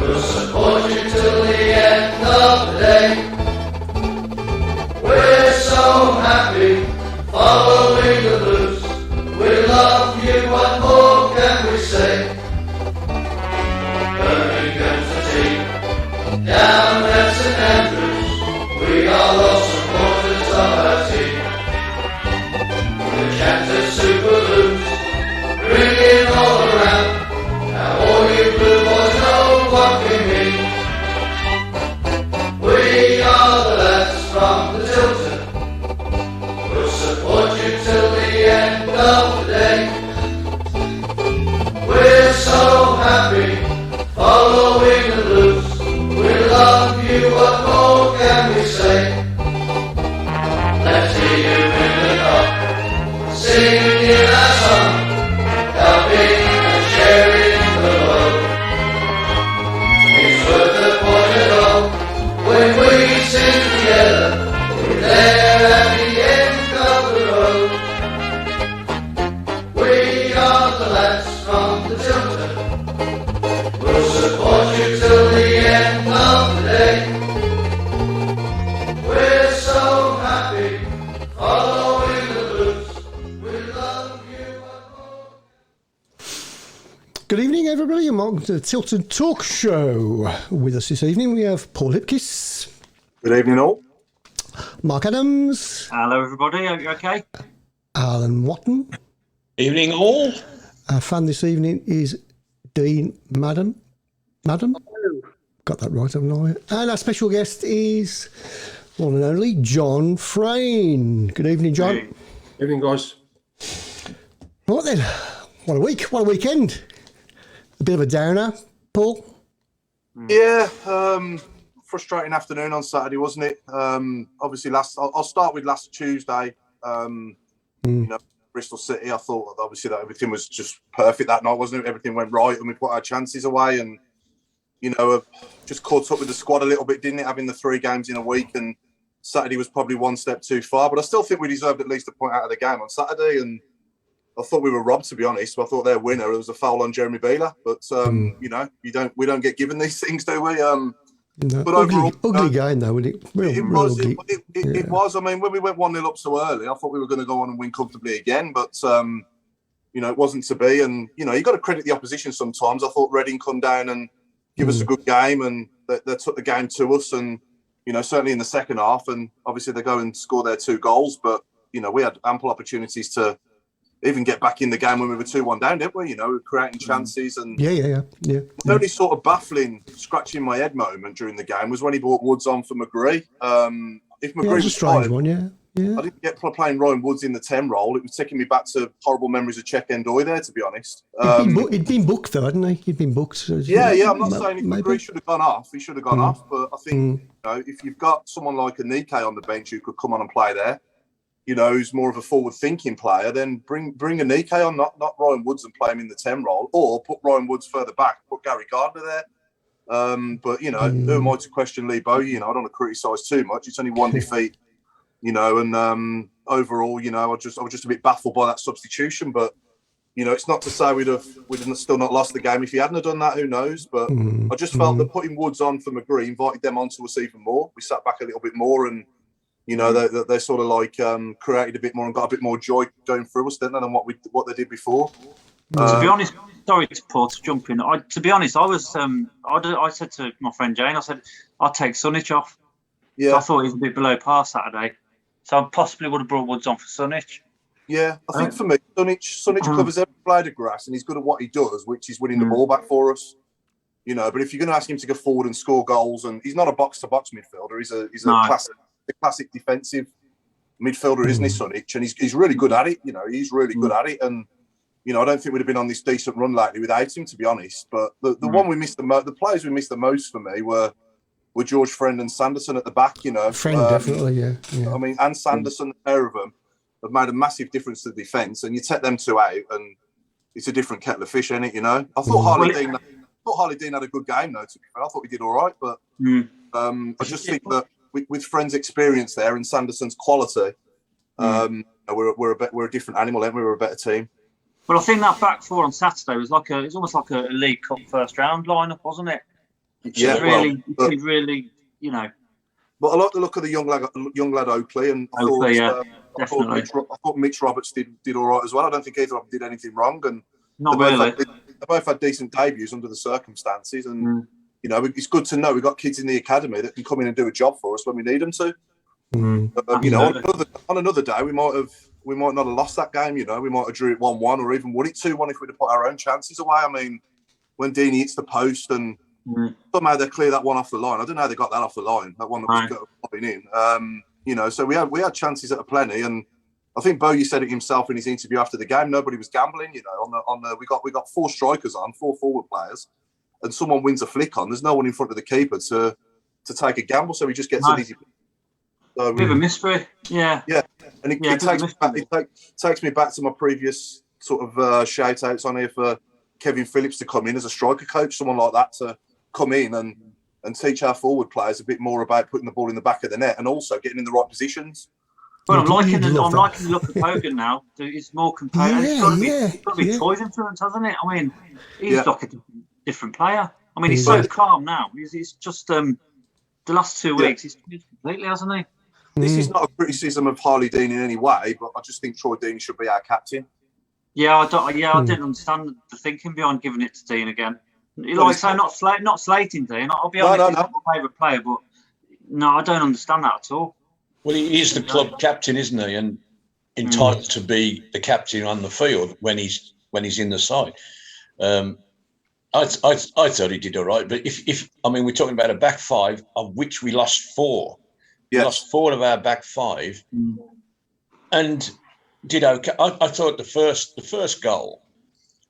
We'll support you till the end of the day. We're so happy following the Blues. We love you, what more can we say? Birmingham's the team, down at St Andrews. We are all supporters of our team. The chant of Super Blues, ringing all around. Now all you blue boys know what we mean. We are the lads from the Tilton. We'll support you till the end of the day. We're so happy following the Blues. We love you, what more can we say? Let's hear you in the dark, singing our song, helping and sharing the load. It's worth the point at all when we sing together. We're there at the end of the road. We are the lads from the Tilton. We'll support you till the end of the day. We're so happy following the Blues. We love you. Good evening, everybody, and welcome to the Tilton Talk Show. With us this evening, we have Paul Hipkiss. Good evening, all. Mark Adams. Hello, everybody. Are you okay? Alan Watton. Evening, all. Our fan this evening is Dean Maddam. Maddam? Got that right, haven't I? And our special guest is one and only John Frain. Good evening, John. Hey. Evening, guys. Right then, what a week, what a weekend. A bit of a downer, Paul. Yeah, frustrating afternoon on Saturday, wasn't it? Obviously, I'll start with last Tuesday. You know, Bristol City. I thought obviously that everything was just perfect that night, wasn't it? Everything went right, and we put our chances away. And you know, just caught up with the squad a little bit, didn't it? Having the 3 games in a week, and Saturday was probably one step too far. But I still think we deserved at least a point out of the game on Saturday, and I thought we were robbed, to be honest. I thought their winner, it was a foul on Jeremy Beeler. But you know, we don't get given these things, do we? No, but overall, ugly game though, wasn't it? It was. I mean, when we went 1-0 up so early, I thought we were going to go on and win comfortably again. But you know, it wasn't to be. And you know, you got to credit the opposition sometimes. I thought Reading come down and give us a good game, and they took the game to us. And you know, certainly in the second half, and obviously they go and score their 2 goals. But you know, we had ample opportunities to even get back in the game when we were 2-1 down, didn't we? You know, we were creating chances. And Yeah. The only sort of baffling, scratching my head moment during the game was when he brought Woods on for McGree. If McGree was a strange one, yeah. I didn't get playing Ryan Woods in the 10 role. It was taking me back to horrible memories of Czech Endoy there, to be honest. He'd been booked though, hadn't he? He'd been booked. Yeah. I'm not saying if McGree should have gone off, he should have gone off. But I think you know, if you've got someone like a Nike on the bench who could come on and play there, you know, who's more of a forward-thinking player, then bring a Nike on, not Ryan Woods, and play him in the 10 role, or put Ryan Woods further back, put Gary Gardner there. But, you know, who am I to question Lee Bowyer? You know, I don't want to criticise too much. It's only 1 defeat, you know, and overall, you know, I was just a bit baffled by that substitution. But, you know, it's not to say we'd still not lost the game if he hadn't have done that. Who knows? But I just felt that putting Woods on for McGree invited them onto us even more. We sat back a little bit more, and you know, they sort of like created a bit more and got a bit more joy going through us, didn't they, than what they did before. To be honest, sorry to Paul to jump in. To be honest, I was I said to my friend Jane, I said I'd take Sunich off. Yeah, so I thought he was a bit below par Saturday, so I possibly would have brought Woods on for Sunich. Yeah, I think for me, Sunich covers every blade of grass, and he's good at what he does, which is winning the ball back for us. You know, but if you're going to ask him to go forward and score goals, and he's not a box-to-box midfielder, he's a classic defensive midfielder, isn't he, Sunich? And he's really good at it. You know, he's really good at it. And you know, I don't think we'd have been on this decent run lately without him, to be honest. But the one we missed the players we missed the most for me were George Friend and Sanderson at the back. You know, Friend definitely, yeah. I mean, and Sanderson, the pair of them have made a massive difference to the defence. And you take them 2 out, and it's a different kettle of fish, ain't it? You know, I thought Harley Dean had a good game, though. To be fair, I thought he did all right, but I just think that with Friend's experience there and Sanderson's quality, we're a different animal, ain't we? We're a better team. Well, I think that back 4 on Saturday was almost like a League Cup first round lineup, wasn't it? Yeah, really, you know. But I like the look of the young lad Oakley, and Oakley, definitely. I thought Mitch Roberts did all right as well. I don't think either of them did anything wrong, and Not really. They both had decent debuts under the circumstances, and you know, it's good to know we've got kids in the academy that can come in and do a job for us when we need them to. You know, on another day we might not have lost that game. You know, we might have drew it 1-1 or even won it 2-1 if we'd have put our own chances away. I mean, when Dean hits the post and somehow they clear that one off the line. I don't know how they got that off the line. That one that was popping in. You know, so we had chances at a plenty, and I think Bo, you said it himself in his interview after the game. Nobody was gambling. You know, we got 4 strikers on, 4 forward players, and someone wins a flick on. There's no one in front of the keeper to take a gamble, so he just gets an easy. So, bit of a mystery, yeah. And it takes me back to my previous sort of shout outs on here for Kevin Phillips to come in as a striker coach, someone like that to come in and teach our forward players a bit more about putting the ball in the back of the net and also getting in the right positions. Well, I'm liking the look of Hogan now. It's more competitive. It's got to be Troy's influence, hasn't it? I mean, he's like a different player. I mean, he's so calm now. He's just the last 2 weeks, he's changed completely, hasn't he? This is not a criticism of Harley Dean in any way, but I just think Troy Dean should be our captain. Yeah, I didn't understand the thinking behind giving it to Dean again. Like I say, not slating Dean. I'll be honest, he's not my favourite player, but no, I don't understand that at all. Well, he is the club captain, isn't he? And entitled to be the captain on the field when he's in the side. I thought he did all right, but if I mean, we're talking about a back 5 of which we lost 4. Yes. We lost 4 of our back 5, and did okay. I thought the first goal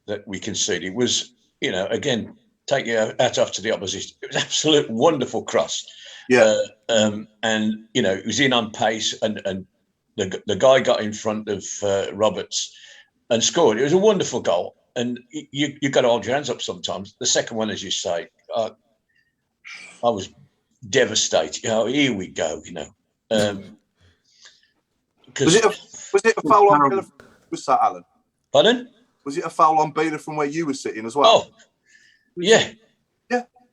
that we conceded was, you know, again, take your hat off to the opposition. It was an absolute wonderful cross. Yeah. And you know, it was in on pace, and the guy got in front of Roberts and scored. It was a wonderful goal, and you got to hold your hands up sometimes. The second one, as you say, I was devastated. Oh, here we go. You know, was it a foul on Bieler? Was that Alan? Pardon? Was it a foul on Bieler from where you were sitting as well? Oh, yeah,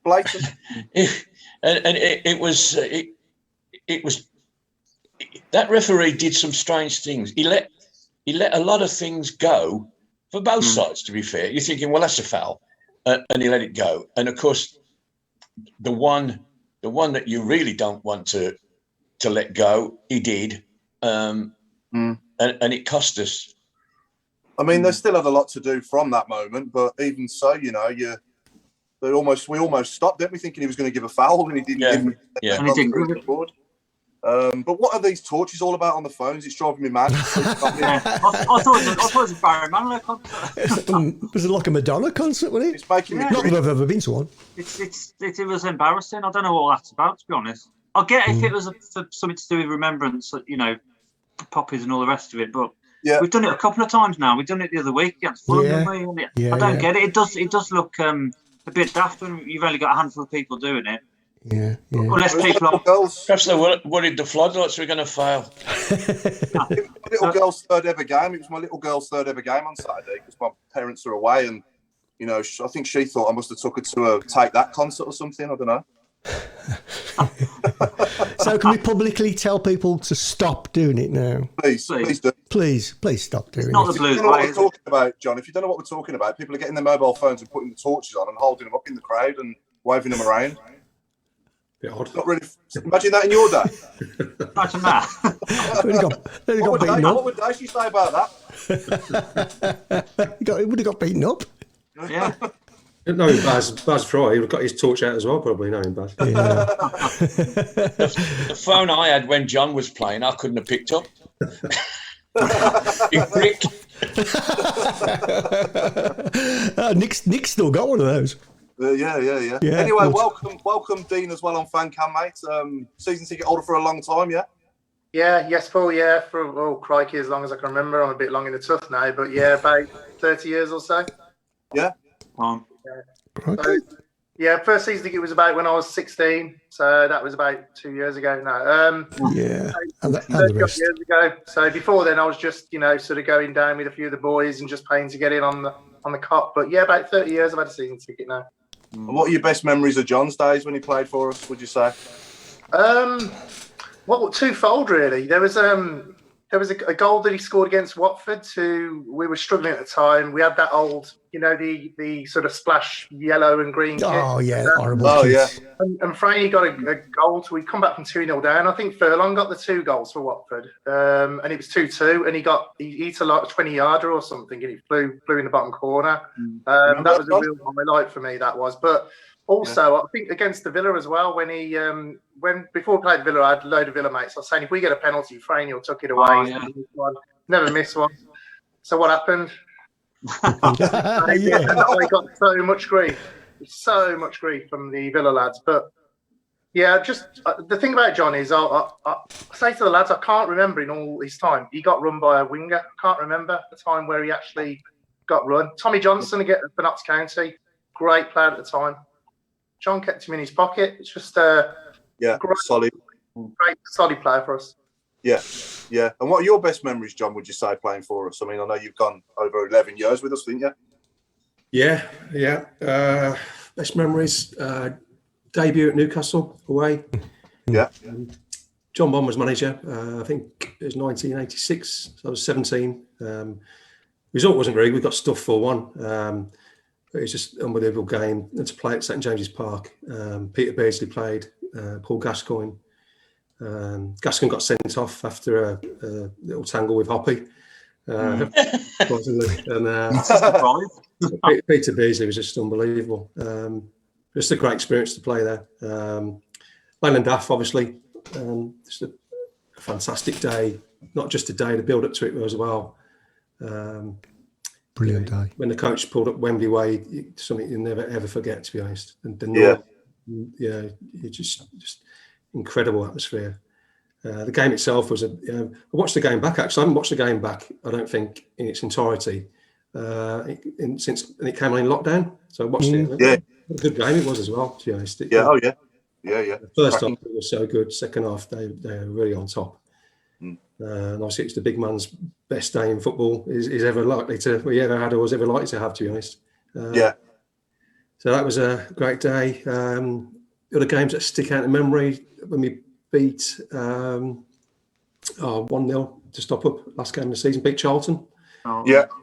blatant. And it was that referee did some strange things. He let a lot of things go for both sides. To be fair, you're thinking, well, that's a foul, and he let it go. And of course, the one that you really don't want to let go, he did, and it cost us. I mean, they still had a lot to do from that moment, but even so, you know, we almost stopped, didn't we, thinking he was going to give a foul, and he didn't. And he didn't. But what are these torches all about on the phones? It's driving me mad. I thought it was a Barry Manilow concert. Was it like a Madonna concert, wasn't it? It's making me not that I've ever been to one. It was embarrassing. I don't know what that's about, to be honest. I'll get if it was for something to do with remembrance, you know, poppies and all the rest of it, but we've done it a couple of times now. We've done it the other week against Fulham, didn't we? I don't get it. It does look a bit daft when you've only got a handful of people doing it. Yeah. Unless people are... Perhaps they were worried the floodlights were going to fail. It was my little girl's third ever game. It was my little girl's third ever game on Saturday because my parents are away, and you know, I think she thought I must have took her to a Take That concert or something. I don't know. So can we publicly tell people to stop doing it now? Please do. Please stop doing it. Not the blues. If you don't know what we're talking about, John, if you don't know what we're talking about, people are getting their mobile phones and putting the torches on and holding them up in the crowd and waving them around. Bit odd. Not really. Imagine that in your day. Imagine that. What would Daisy say about that? It would have got beaten up. Yeah. Knowing Baz Fry, he would have got his torch out as well, probably, knowing Baz. Yeah. The phone I had when John was playing, I couldn't have picked up. You prick. Nick's still got one of those. Yeah. Anyway, welcome Dean as well on Fan Cam, mate. Season ticket holder for a long time, yeah? Yes, Paul, for, crikey, as long as I can remember. I'm a bit long in the tooth now, but about 30 years or so. Yeah? Okay. So, first season ticket was about when I was 16, so that was about 2 years ago now. And the 30 rest. years ago. So before then, I was just, sort of going down with a few of the boys and just paying to get in on the cop. But about 30 years I've had a season ticket now. And what are your best memories of John's days when he played for us, would you say? Well, twofold really. There was a goal that he scored against Watford. We were struggling at the time. We had that old, the sort of splash yellow and green kit. Oh yeah, horrible. Oh yeah. And Frain got a goal. So we come back from 2-0 down. I think Furlong got the 2 goals for Watford, and it was 2-2. And he hit a 20-yarder or something, and he flew in the bottom corner. That was a real highlight for me. That was, but. Also, I think against the Villa as well, when before we played Villa, I had a load of Villa mates. I was saying, if we get a penalty, Frain, he'll tuck it away. Oh, yeah. Never miss one. So what happened? Yeah. I got so much grief from the Villa lads. But yeah, just the thing about John is, I say to the lads, I can't remember in all his time. He got run by a winger. I can't remember the time where he actually got run. Tommy Johnson again for Notts County, great player at the time. John kept him in his pocket. It's just solid player for us. Yeah. And what are your best memories, John, would you say, playing for us? I mean, I know you've gone over 11 years with us, didn't you? Yeah. Best memories, debut at Newcastle away. Yeah. John Bond was manager. I think it was 1986. So I was 17. Result wasn't great. We got stuffed 4-1. But it's just an unbelievable game. And to play at St James's Park. Peter Beardsley played, Paul Gascoigne. Gascoigne got sent off after a little tangle with Hoppy. And Peter Beardsley was just unbelievable. Just a great experience to play there. Leyland Daff, obviously, just a fantastic day. Not just a day, the build up to it as well. Brilliant day. When the coach pulled up Wembley Way, something you'll never ever forget, to be honest. And it's just incredible atmosphere. The game itself was I watched the game back. Actually, I haven't watched the game back, I don't think, in its entirety since it came on in lockdown. So I watched it. Yeah, a good game it was as well, to be honest. Yeah. The first half it was so good. Second half they were really on top. And obviously it's the big man's best day in football is ever likely to we ever had or was ever likely to have, to be honest. So that was a great day. Other games that stick out in memory when we beat 1-0 to stop up last game of the season, beat Charlton. That's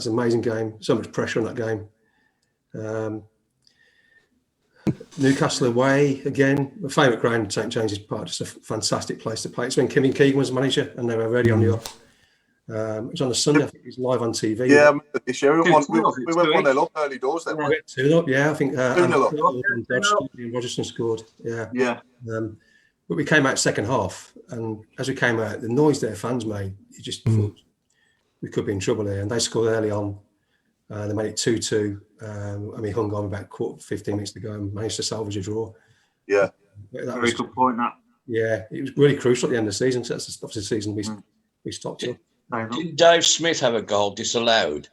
an amazing game. So much pressure on that game. Newcastle away again. My favourite ground, St James's Park, just a fantastic place to play. It's when Kevin Keegan was manager and they were already on the up. It was on a Sunday. I think it was live on TV. Yeah, this year we went 1-0 up early doors. Then 2-0 up. Yeah, I think 2-0 up. Rogerson scored. Yeah. But we came out second half, and as we came out, the noise their fans made, you just thought we could be in trouble here. And they scored early on. They made it 2-2. And we hung on about 15 minutes to go and managed to salvage a draw. Yeah. That was a good point, that. Yeah, it was really crucial at the end of the season. So that's the season we stopped up. Did Dave Smith have a goal disallowed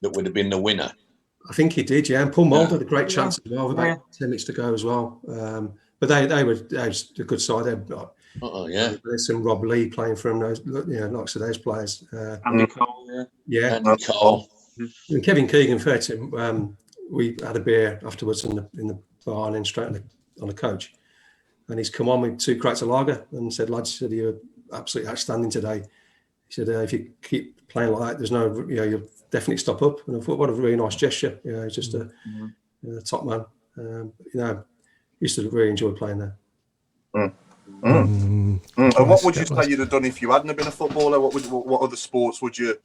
that would have been the winner? I think he did, yeah. And Paul Mould had a great chance as well, with about 10 minutes to go as well. But they were a good side. There's some Rob Lee playing for them, likes of those players. Andy Cole, Andy Cole. And Kevin Keegan, fair to him, we had a beer afterwards in the bar and then straight on the coach. And he's come on with 2 crates of lager and said, lads, you're absolutely outstanding today. He said, if you keep playing like that, there's no, you'll definitely stop up. And I thought, what a really nice gesture. He's just a top man. Used to really enjoy playing there. And what would you say you'd have done if you hadn't been a footballer? What other sports would you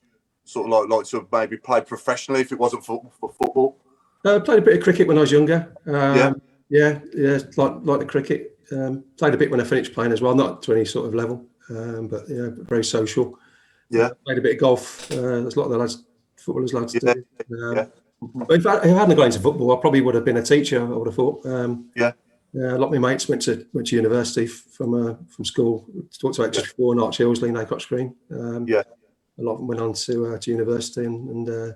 sort of like to have maybe played professionally if it wasn't for football? I played a bit of cricket when I was younger. Like the cricket. Played a bit when I finished playing as well, not to any sort of level, but very social. Played a bit of golf. There's a lot of the footballers lads do. But if I hadn't gone into football, I probably would have been a teacher, I would have thought. A lot of my mates went to university from school. Talked to HF4 and Arch Hillsley and Acox Green. A lot of them went on to university and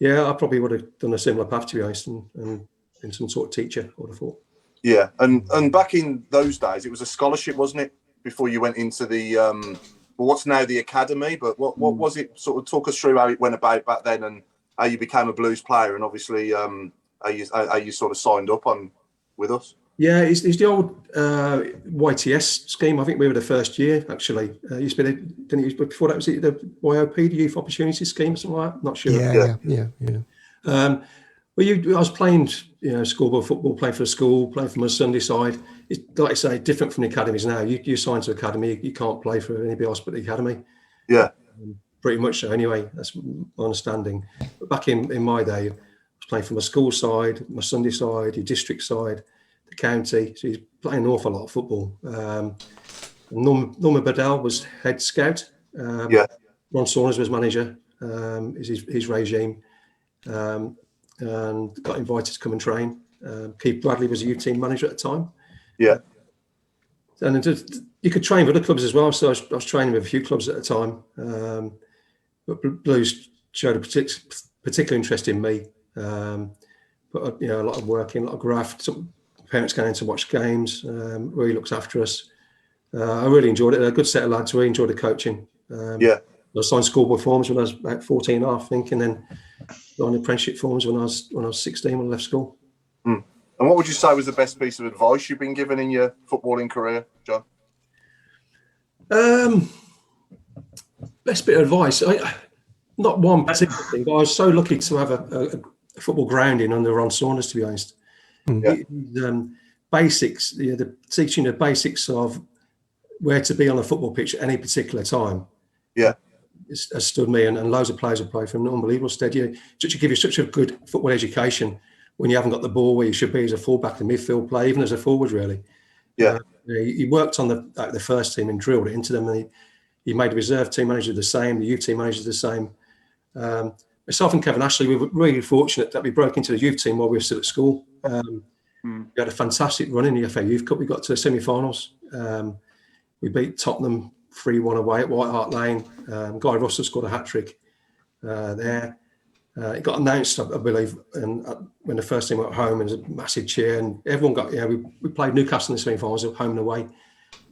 I probably would have done a similar path, to be honest, and been some sort of teacher, I would have thought. Yeah, and back in those days, it was a scholarship, wasn't it? Before you went into the what's now the academy, but what was it? Sort of talk us through how it went about back then and how you became a blues player, and obviously Are you sort of signed up on with us? Yeah, it's the old YTS scheme. I think we were the first year, actually. It used to be, didn't it? Before that, was it the YOP, the Youth Opportunity Scheme, something like that? Not sure. Yeah. Well, I was playing, schoolboy football, playing for the school, playing for my Sunday side. It's, like I say, different from the academies now. You sign to academy, you can't play for anybody else but the academy. Yeah. Pretty much so, anyway. That's my understanding. But back in my day, I was playing for my school side, my Sunday side, your district side, the county. So he's playing an awful lot of football. Norman Bedell was head scout. Ron Saunders was manager. His regime. And got invited to come and train. Keith Bradley was a youth team manager at the time. Yeah. And you could train with other clubs as well. So I was training with a few clubs at the time. But Blues showed a particular interest in me. But a lot of working, a lot of graft. Some parents going to watch games. Really looks after us. I really enjoyed it. A good set of lads. Really enjoyed the coaching. I signed schoolboy forms when I was about 14 and a half, I think, and then on apprenticeship forms when I was 16 when I left school. And what would you say was the best piece of advice you've been given in your footballing career, John? Best bit of advice, not one particular thing, but I was so lucky to have a football grounding under Ron Saunders, to be honest. Basics, the teaching the basics of where to be on a football pitch at any particular time. Yeah. Has stood me, and loads of players have played from an unbelievable steady. To give you such a good football education when you haven't got the ball where you should be as a fullback, and midfield play, even as a forward, really. Yeah. He worked on the first team and drilled it into them, and he made the reserve team manager the same, the youth team manager the same. Myself and Kevin Ashley, we were really fortunate that we broke into the youth team while we were still at school. We had a fantastic run in the FA Youth Cup. We got to the semi-finals. We beat Tottenham 3-1 away at White Hart Lane. Guy Russell scored a hat-trick there. It got announced, I believe, and when the first team went home, there was a massive cheer, and everyone got, we played Newcastle in the semi-finals, home and away.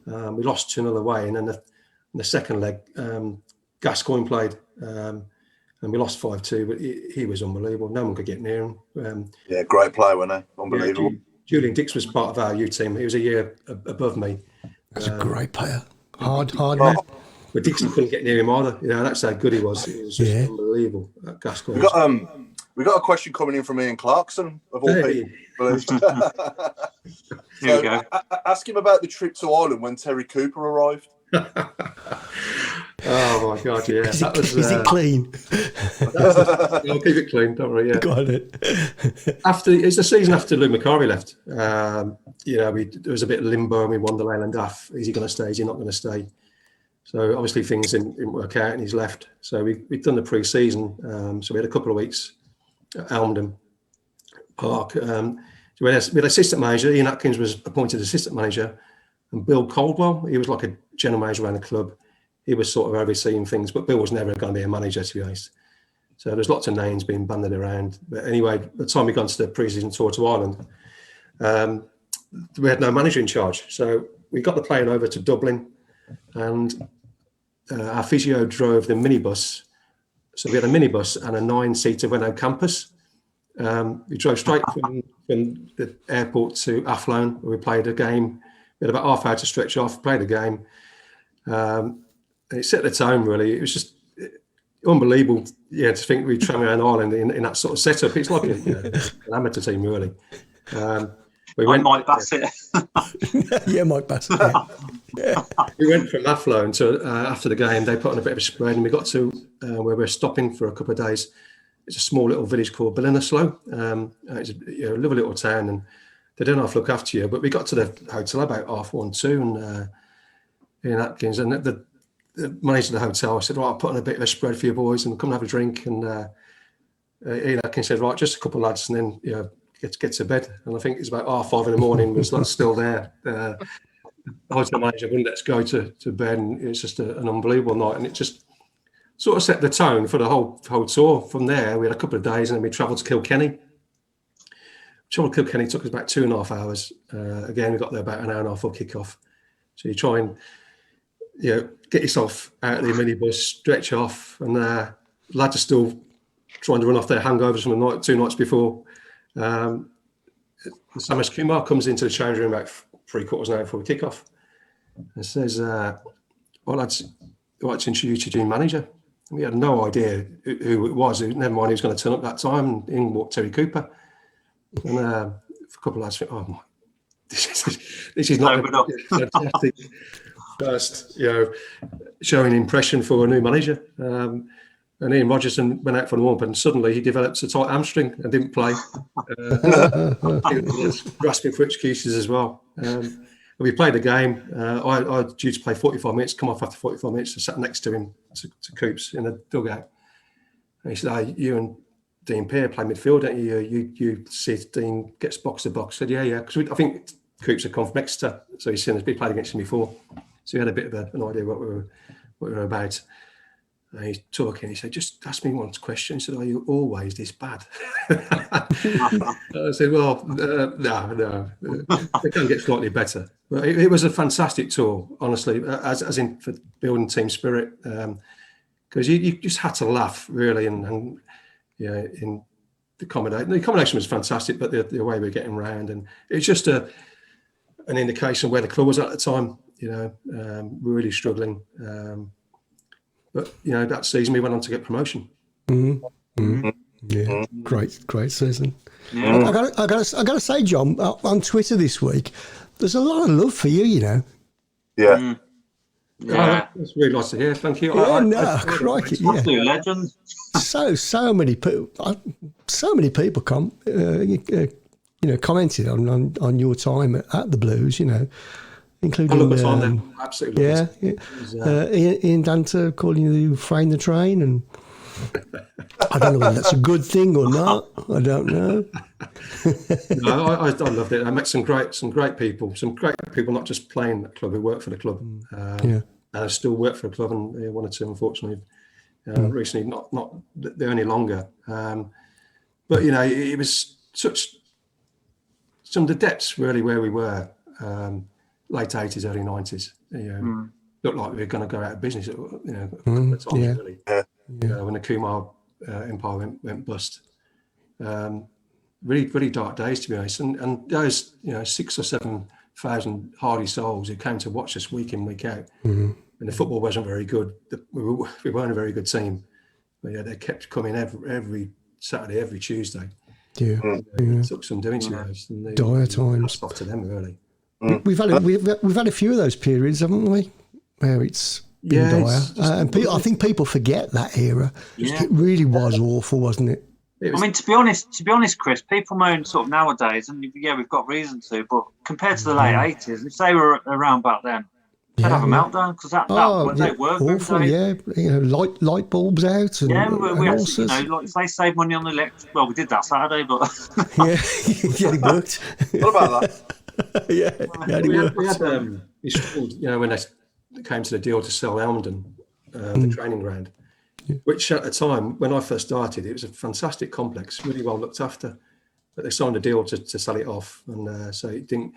We lost 2-0 away, and then in the second leg, Gascoigne played, and we lost 5-2, but he was unbelievable. No one could get near him. Great player, wasn't he? Unbelievable. Julian Dix was part of our youth team. He was a year above me. That's a great player. Hard man. But Dixon couldn't get near him either. That's how good he was. It was just unbelievable. We got a question coming in from Ian Clarkson of all people. Here we go. Ask him about the trip to Ireland when Terry Cooper arrived. Oh my God! Yeah, is it clean? I'll keep it clean. Don't worry. Yeah, got it. It's the season after Lou Macari left. There was a bit of limbo, and we won the Leyland Daff. Is he going to stay? Is he not going to stay? So obviously things didn't work out, and he's left. So we'd done the pre-season. So we had a couple of weeks at Elmdon Park. We had assistant manager. Ian Atkins was appointed assistant manager, and Bill Caldwell, he was like a general manager around the club. He was sort of overseeing things, but Bill was never going to be a manager, to be honest. So there's lots of names being banded around. But anyway, by the time we got to the pre-season tour to Ireland, we had no manager in charge. So we got the plane over to Dublin, and our physio drove the minibus. So we had a minibus and a 9-seater Renault Campus. We drove straight from the airport to Athlone, where we played a game. We had about half hour to stretch off, played a game. And it set the tone, really. It was just unbelievable, to think we'd travel around Ireland in that sort of setup. It's like an amateur team, really. Mike Bassett. Mike Bassett. Yeah. We went from Athlone to after the game. They put on a bit of a spread, and we got to where we were stopping for a couple of days. It's a small little village called Ballinasloe. It's a lovely little town, and they don't have to look after you. But we got to the hotel about 1:30, and Ian Atkins and the manager of the hotel said, "Right, I'll put on a bit of a spread for you boys, and come and have a drink." And Ian Atkins said, "Right, just a couple of lads, and then get to bed." And I think it's about 5:30 in the morning. Was lads still there? The hotel manager wouldn't let us go to bed, and it was just an unbelievable night, and it just sort of set the tone for the whole tour. From there, we had a couple of days, and then we travelled to Kilkenny. Travel to Kilkenny took us about 2.5 hours. Again, we got there about an hour and a half for kick-off. So you try and get yourself out of the minibus, stretch off, and lads are still trying to run off their hangovers from the 2 nights before. Samus Kumar comes into the change room about 3/4 an hour before we kick off and says, well, I'd like to introduce you to your manager. And we had no idea who it was. Never mind, he was going to turn up that time. In walked Terry Cooper. And a couple of lads think, oh, my, this is not a fantastic first, showing impression for a new manager. And Ian Rogerson went out for the warm-up and suddenly he developed a tight hamstring and didn't play. He was grasping for excuses as well. We played the game. I was due to play 45 minutes, come off after 45 minutes and sat next to him, to Coops in the dugout. And he said, oh, you and Dean Pear play midfield, don't you? You see Dean gets box to box. I said, yeah. Because I think Coops had come from Exeter, so he's seen us. We played against him before. So he had a bit of an idea what we were about. And he's talking. He said, "Just ask me one question." He said, "Are you always this bad?" I said, "Well, no. They can get slightly better." But it was a fantastic tour, honestly, as in for building team spirit, because you just had to laugh really, and in the accommodation. The accommodation was fantastic, but the way we were getting round, and it's just an indication of where the club was at the time. Really struggling. But that season we went on to get promotion. Yeah, great season. Yeah. I got to say, John, on Twitter this week, there's a lot of love for you. Yeah. Yeah. That's really nice to hear. Thank you. Crikey, yeah. Legend. So many people commented on your time at the Blues. Including I love the time then. Absolutely. Yeah. Ian Danter calling you Frain the Train, and I don't know whether that's a good thing or not. I don't know. No, I loved it. I met some great people, not just playing at the club, who work for the club. And I still work for the club, and one or two, unfortunately, recently not they're any longer. But it was such some of the depths really where we were. Late 80s, early 90s. Looked like we were going to go out of business. When the Kumar empire went bust. Really, really dark days, to be honest. And those 6,000 or 7,000 hardy souls who came to watch us week in, week out. And the football wasn't very good. We weren't a very good team. But they kept coming every Saturday, every Tuesday. It took some doing to us. Dire times. Off to them, really. We've had a few of those periods, haven't we? Where it's been dire, and I think people forget that era. It really was awful, wasn't it? I mean, to be honest, Chris, people moan sort of nowadays, and we've got reason to. But compared to the late 80s, if they were around back then, they'd have a meltdown because they worked. Awful, light bulbs out. And, we actually, like they saved money on the electric. Well, we did that Saturday, but it worked. What about that? We struggled, when they came to the deal to sell Elmdon, the training ground, which at the time, when I first started, it was a fantastic complex, really well looked after. But they signed a deal to sell it off, and so it didn't.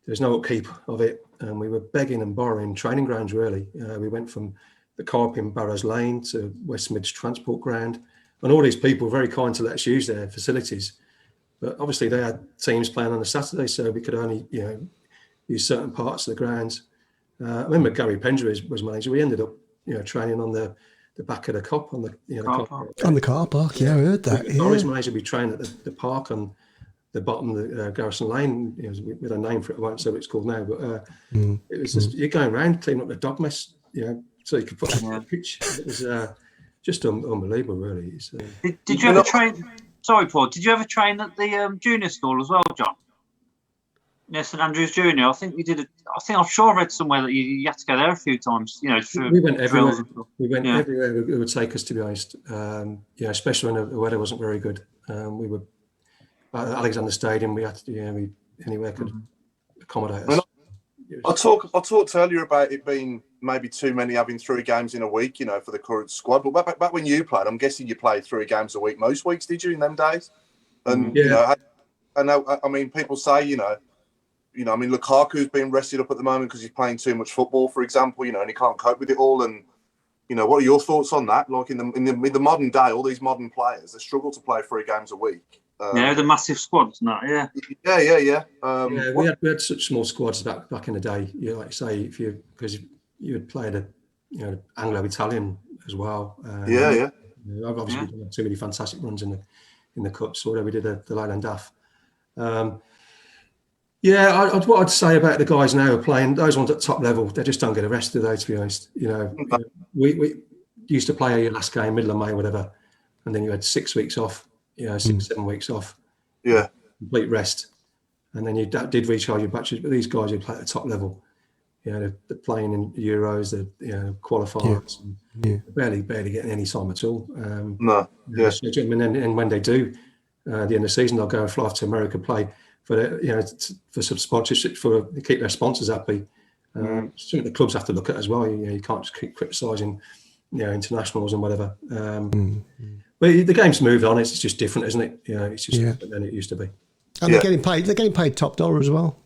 There was no upkeep of it, and we were begging and borrowing training grounds. Really, we went from the Carp in Barrows Lane to West Mids Transport Ground, and all these people were very kind to let us use their facilities. But obviously they had teams playing on a Saturday, so we could only, use certain parts of the grounds. I remember Gary Pendry was manager. We ended up, training on the back of the Cop on the car park. On the car park, I heard that. Norwich manager, we trained at the park on the bottom of the Garrison Lane. With a name for it, I won't say what it's called now, but it was just you're going around cleaning up the dog mess, so you could put on the pitch. It was just unbelievable, really. Did you ever train? Sorry, Paul. Did you ever train at the junior school as well, John? Yes, St Andrews Junior. I think you did. I'm sure I read somewhere that you had to go there a few times. We went everywhere. We went everywhere it would take us, to be honest. Especially when the weather wasn't very good. We were at Alexander Stadium. We had to, anywhere could accommodate us. I talked earlier about it being maybe too many having 3 games in a week, for the current squad. But back when you played, I'm guessing you played 3 games a week most weeks, did you, in them days? And I mean, people say, Lukaku's being rested up at the moment because he's playing too much football, for example, and he can't cope with it all. And what are your thoughts on that? Like in the modern day, all these modern players, they struggle to play 3 games a week. The massive squads and that. Yeah. We had such small squads back in the day. Like you say, because you had played Anglo-Italian as well. Obviously, we didn't have too many fantastic runs in the cups. Although we did the Leyland DAF. What I'd say about the guys now who are playing, those ones at top level, they just don't get a rest, do they? To be honest, we used to play your last game middle of May, whatever, and then you had 6 weeks off, 6-7 weeks off, complete rest, and then you did recharge your batteries. But these guys who play at the top level, they're playing in Euros, they're qualifiers, and barely getting any time at all. And when they do, at the end of the season, they'll go and fly off to America, play for some sponsorship, to keep their sponsors happy. Something the clubs have to look at as well. You can't just keep criticising, internationals and whatever. But the game's moved on. It's just different, isn't it? It's just different than it used to be. And they're getting paid. They're getting paid top dollar as well.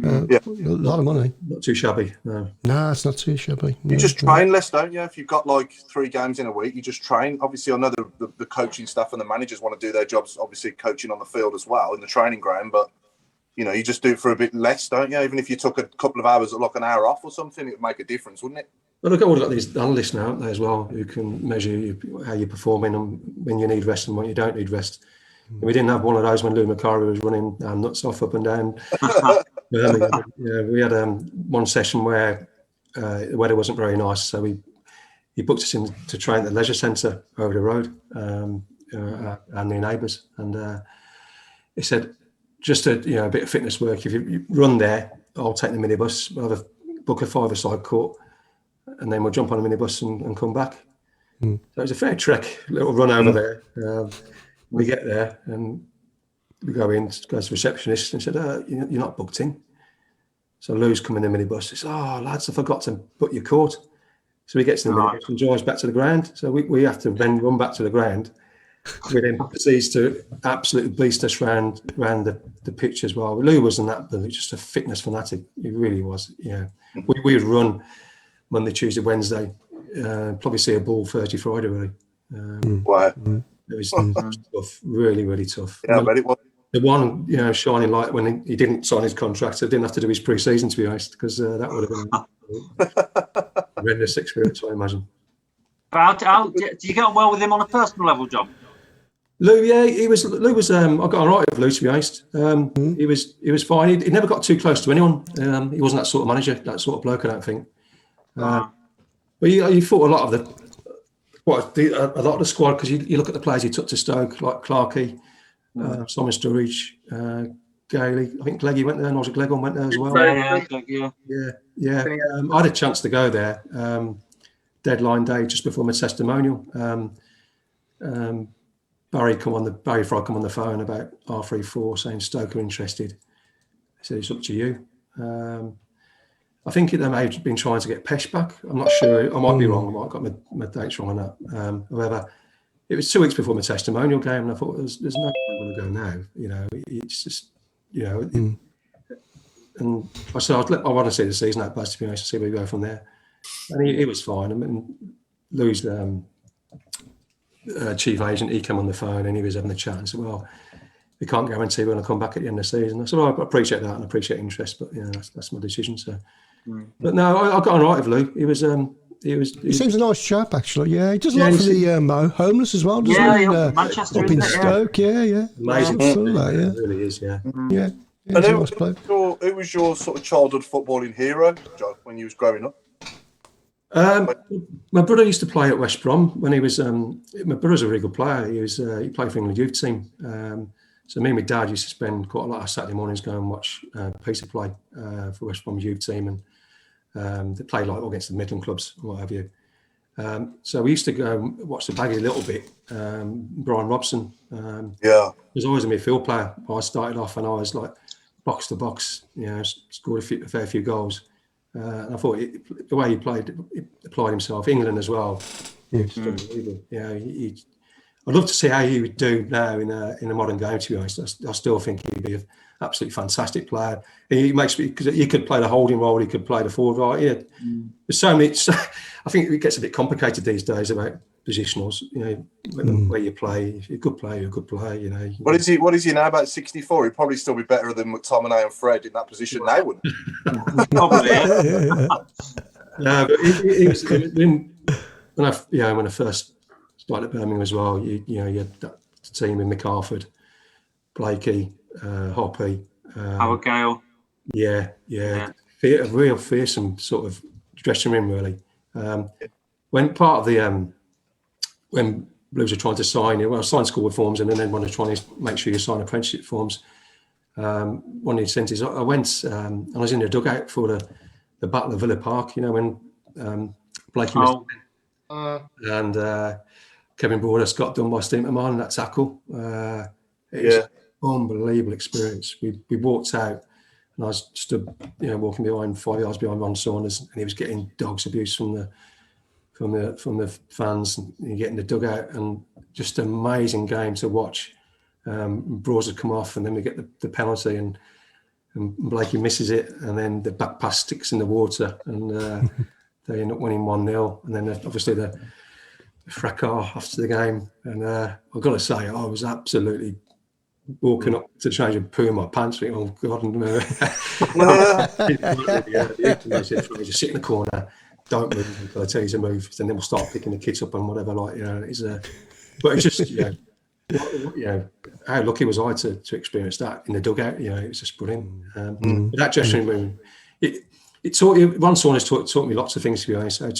A lot of money. Not too shabby. No, it's not too shabby. You just train less, don't you? If you've got like 3 games in a week, you just train. Obviously, I know the coaching staff and the managers want to do their jobs, obviously coaching on the field as well in the training ground, but you just do it for a bit less, don't you? Even if you took a couple of hours, like an hour off or something, it would make a difference, wouldn't it? Well, look, we've got these analysts now, aren't they, as well, who can measure how you're performing and when you need rest and when you don't need rest. And we didn't have one of those when Lou Macari was running nuts off up and down. We had one session where the weather wasn't very nice, so he booked us in to train at the leisure centre over the road, and the neighbours, and he said, just a bit of fitness work. If you run there, I'll take the minibus. We'll book a 5-a-side court, and then we'll jump on a minibus and come back. So it was a fair trek, a little run over there. We get there and we go in, goes to the receptionist and said, you're not booked in. So Lou's come in the minibus. He says, lads, I forgot to book your court. So he gets in the minibus and drives back to the ground. So we have to then run back to the ground. We then proceeds to absolutely beast us round the pitch as well. Lou wasn't that, but just a fitness fanatic. He really was. We would run Monday, Tuesday, Wednesday. Probably see a ball Thursday, Friday, really. Wow. It was tough, really, really tough. Yeah, but it was. The one, shining light when he didn't sign his contract, so didn't have to do his pre-season, to be honest, because that would have been a horrendous experience, I imagine. How do you get on well with him on a personal level, John? Lou, Lou was. I got on right with Lou, to be honest. He was fine. He never got too close to anyone. He wasn't that sort of manager, that sort of bloke, I don't think. But he fought a lot of the squad, because you look at the players he took to Stoke, like Clarkey, Simon Sturridge, Gailey. I think Gleggy went there, and also Glegon went there as well. Yeah. I had a chance to go there deadline day just before my testimonial. Barry Fry come on the phone about 3:30 saying Stoke are interested. I said, it's up to you. I think they may have been trying to get Pesh back. I'm not sure. I might be wrong. I might have got my dates wrong on that. However, it was 2 weeks before my testimonial game, and I thought there's no way I'm going to go now. It's just, And I said, I want to see the season out, to be honest, see where we go from there. And he was fine. I mean, Louis, chief agent, he came on the phone and he was having a chat and said, well, we can't guarantee we're going to come back at the end of the season. I said, well, I appreciate that and I appreciate interest, but that's my decision. So, but no, I got on right with Lou. He seems a nice chap, actually. Yeah, he does a lot for the homeless as well. Doesn't he? Manchester, up in Stoke. Yeah. Amazing. It really is. Yeah. Yeah. And who was your sort of childhood footballing hero, John, when you was growing up? My brother used to play at West Brom when he was. My brother's a really good player. He played for England youth team. So me and my dad used to spend quite a lot of Saturday mornings going and watch Peter play for West Brom youth team, and they played like against the Midland clubs or what have you. So we used to go and watch the Baggy a little bit. Brian Robson. Was always a midfield player. I started off and I was like box to box. Scored a fair few goals. And I thought the way he applied himself, England as well. It's unbelievable. I'd love to see how he would do now in a modern game. To be honest, I still think he'd be an absolutely fantastic player. He makes me, because he could play the holding role, he could play the forward role. There's so many. I think it gets a bit complicated these days about positionals. Where you play. If you're a good player, you're a good player. What is he now? About 64. He'd probably still be better than McTominay and Fred in that position now, wouldn't he? Probably. No, but it was when I first started at Birmingham as well. You had that team with McArthur, Blakey, Hoppy, Howard Gale. Yeah. A real fearsome sort of dressing room, really. When part of the when Blues are trying to sign, sign school forms, and then when they're trying to make sure you sign apprenticeship forms, one of the incentives, I went and I was in the dugout for the Battle of Villa Park. When Blakey missed and Kevin Broadus got done by Steve McMahon in that tackle. It was an unbelievable experience. We walked out. And I was stood, walking behind 5 yards behind Ron Saunders, and he was getting dogs abuse from the fans, and you get in the dugout, and just an amazing game to watch. Broads had come off, and then we get the penalty, and Blakey misses it, and then the back pass sticks in the water, and they end up winning 1-0. And then obviously the fracas after the game, and I've got to say, I was absolutely walking up to change and poo in my pants, thinking, oh God, just sit in the corner, don't move until I tell you to move, then we'll start picking the kids up and whatever, but it's just, how lucky was I to experience that in the dugout, it was just brilliant. That dressing room, it taught you, Ron Saunders taught me lots of things, to be honest. A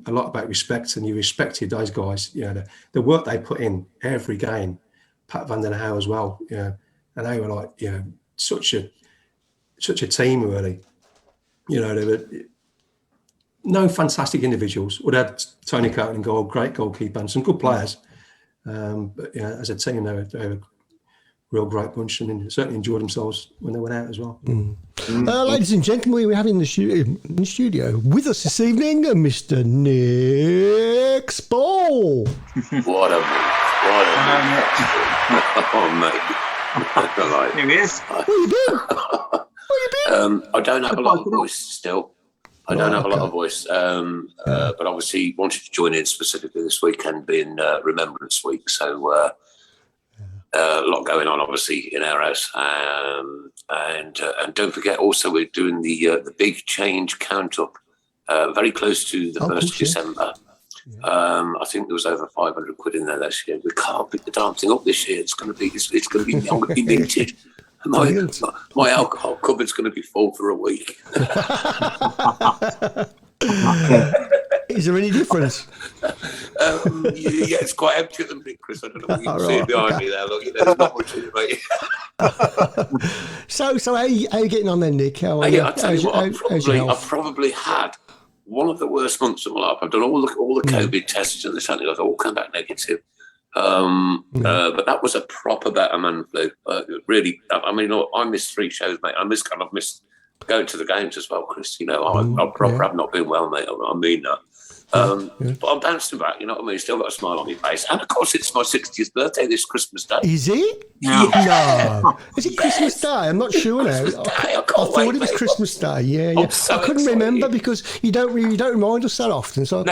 lot about respect, and you respected those guys, the work they put in every game. Pat Van den Houw as well, and they were like, such a team, really. They were no fantastic individuals. We had Tony Coton in goal, great goalkeeper, and some good players. But as a team, they were a real great bunch, and certainly enjoyed themselves when they went out as well. Ladies and gentlemen, we have in the studio with us this evening, Mr. Nick Spall. What a move. Oh, mate. Here he is. Where you been? I don't have a lot of voice still. I don't have a lot of voice. But obviously wanted to join in specifically this weekend being Remembrance Week. So a lot going on, obviously, in our house. And don't forget, also, we're doing the big change count-up very close to the 1st of December. I think there was over 500 quid in there this year. We can't pick the damn thing up this year. It's going to be I'm going to be minted. My alcohol cupboard's going to be full for a week. Is there any difference? Yeah, it's quite empty at the minute, Chris. I don't know what you can see behind me there. Look, there's not much in it, mate. So how are you getting on then, Nick? How are you? I tell you what, I've probably had one of the worst months of my life. I've done all the COVID tests and this and that. They've all come back negative. But that was a proper better man flu. Really, I mean, look, I missed 3 shows, mate. I missed going to the games as well, Chris. I've not been well, mate. I mean that. But I'm bouncing back, you know what I mean? Still got a smile on my face. And of course, it's my 60th birthday this Christmas Day. Is it? Yeah. No. Is it Christmas Day? I'm not sure now. I thought it was Christmas Day. Yeah. So I couldn't remember because you don't remind us that often. So I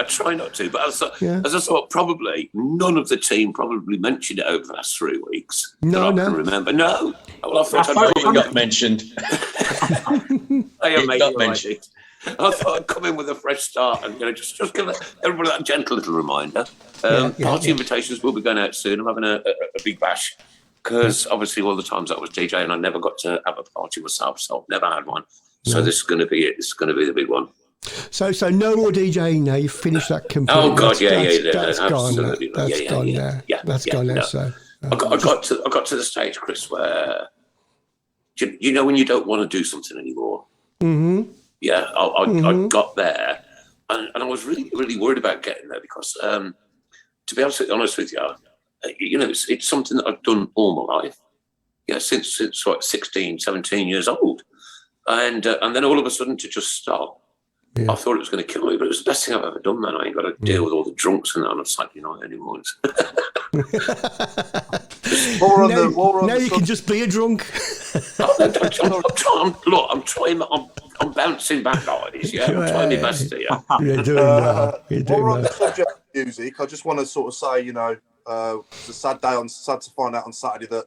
try not to. But as I thought, probably none of the team probably mentioned it over the last 3 weeks. No. I can remember. No. Well, I thought it got mentioned. It got mentioned. I thought I'd come in with a fresh start and just give everybody that gentle little reminder. Party invitations will be going out soon. I'm having a big bash because obviously all the times I was DJing, I never got to have a party myself, so I've never had one. So this is going to be it. This is going to be the big one. So no more DJing now. You've finished that completely. Oh God, that's gone. That's gone now. That's gone now. So I got to the stage, Chris, where you know when you don't want to do something anymore. Mm-hmm. Yeah, I got there, and I was really, really worried about getting there because, to be honest with you, it's something that I've done all my life. Yeah, since like 16, 17 years old, and then all of a sudden to just stop. Yeah. I thought it was going to kill me, but it was the best thing I've ever done, man. I ain't got to deal with all the drunks and that on a Saturday night anymore. Now you can just be a drunk. I'm bouncing back, guys. Yeah, I'm trying my best here. You're doing that. While we're on the subject music, I just want to sort of say, it's a sad to find out on Saturday that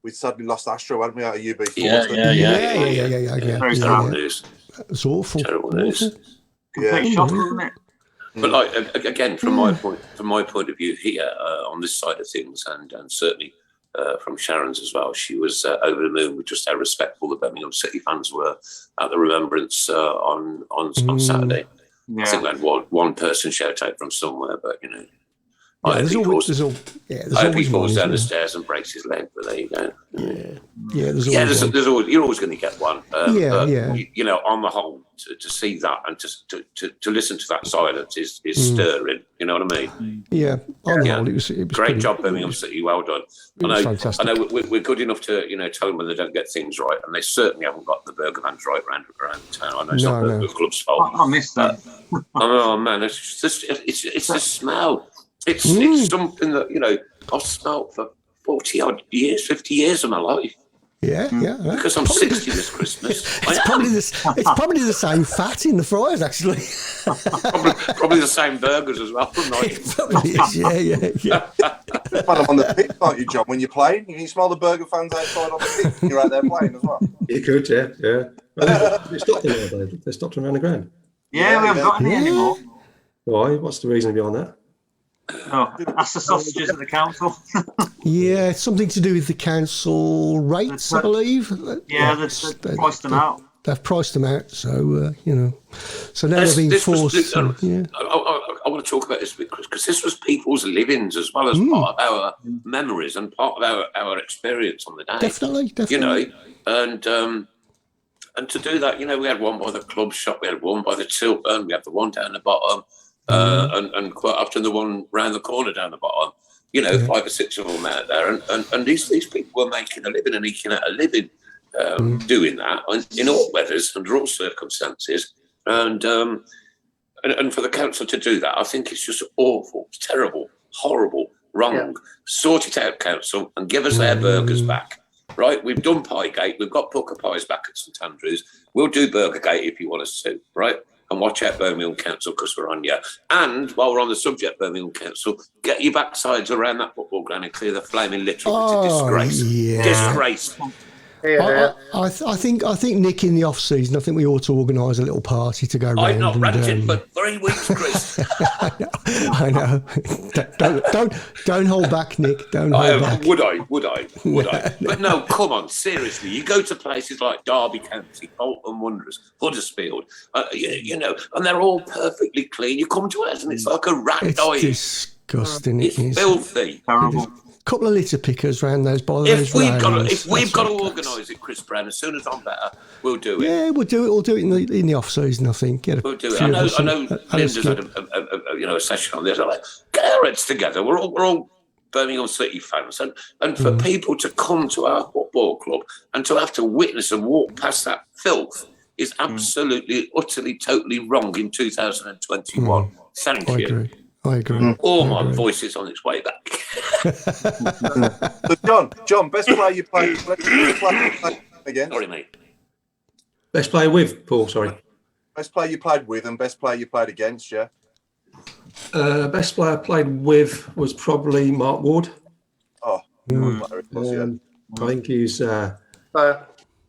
we sadly lost Astro, hadn't we, out of UB40? Yeah. Very Terrible sad. news. It's awful. Terrible news. Complete shock, wasn't it? But like again, from my point of view here on this side of things, and certainly from Sharon's as well, she was over the moon with just how respectful the Birmingham City fans were at the remembrance on Saturday. Yeah. I think we had one person shout out from somewhere, but Yeah, I hope he falls down the isn't stairs and breaks his leg, but there you go. There's always you're always going to get one. Yeah. On the whole, to see that and to listen to that silence is stirring. You know what I mean? Yeah. On the whole, it was great pretty, job, Birmingham City. Well done. Fantastic. I know we're good enough to tell them when they don't get things right, and they certainly haven't got the burger vans right around town. I know it's not the club's fault. I missed that. Oh man, it's a smell. It's something that I've smelled for 40 odd years, 50 years of my life. Yeah. Because I'm 60 this Christmas. It's probably the same fat in the fries, actually. probably the same burgers as well. It probably is, yeah. Well, on the pitch, aren't you, John? When you're playing, you can smell the burger fans outside on the pitch when you're out there playing as well. You could, yeah. They stopped them all, they stopped them around the ground. Yeah, we haven't got any anymore. Why? What's the reason behind that? Oh, that's the sausages at the council. Yeah, it's something to do with the council rates, I believe. Yeah, they've priced them out. They've priced them out, so so now they're being forced. I want to talk about this because this was people's livings as well as part of our memories and part of our experience on the day. Definitely. And to do that, we had one by the club shop, we had one by the Tilton, we had the one down the bottom. And quite often the one round the corner down the bottom, 5 or 6 of them out there, and these people were making a living and eking out a living doing that in all weathers, under all circumstances, and for the council to do that, I think it's just awful, it's terrible, horrible, wrong. Yeah. Sort it out, council, and give us their burgers back. Right, we've done Piegate, we've got Booker Pies back at St Andrews. We'll do Burgergate if you want us to, right? And watch out, Birmingham Council, because we're on you. And while we're on the subject, Birmingham Council, get your backsides around that football ground and clear the flaming litter. It's a disgrace. Yeah. Disgrace. Yeah. I think Nick, in the off season, I think we ought to organise a little party to go round. I'm not ranting for 3 weeks, Chris. I know. Don't hold back, Nick. Don't hold back. Would I? But no, come on, seriously. You go to places like Derby County, Bolton Wanderers, Huddersfield, and they're all perfectly clean. You come to us and it's like a rat diet. It's disgusting. It's filthy. Terrible. Couple of litter pickers round those by if those we've got to organise it, Chris Brown, as soon as I'm better, we'll do it. Yeah, we'll do it. We'll do it in the off season, I think. We'll do it. I know. Linda's had a session on this. I'm like, get our heads together. We're all Birmingham City fans, and for people to come to our football club and to have to witness and walk past that filth is absolutely, utterly, totally wrong in 2021. Thank you. I agree. My voice is on its way back. So John, best player you played against? Sorry, mate. Best player with, Paul, sorry. Best player you played with and best player you played against, yeah? Best player I played with was probably Mark Ward. Oh, I think he's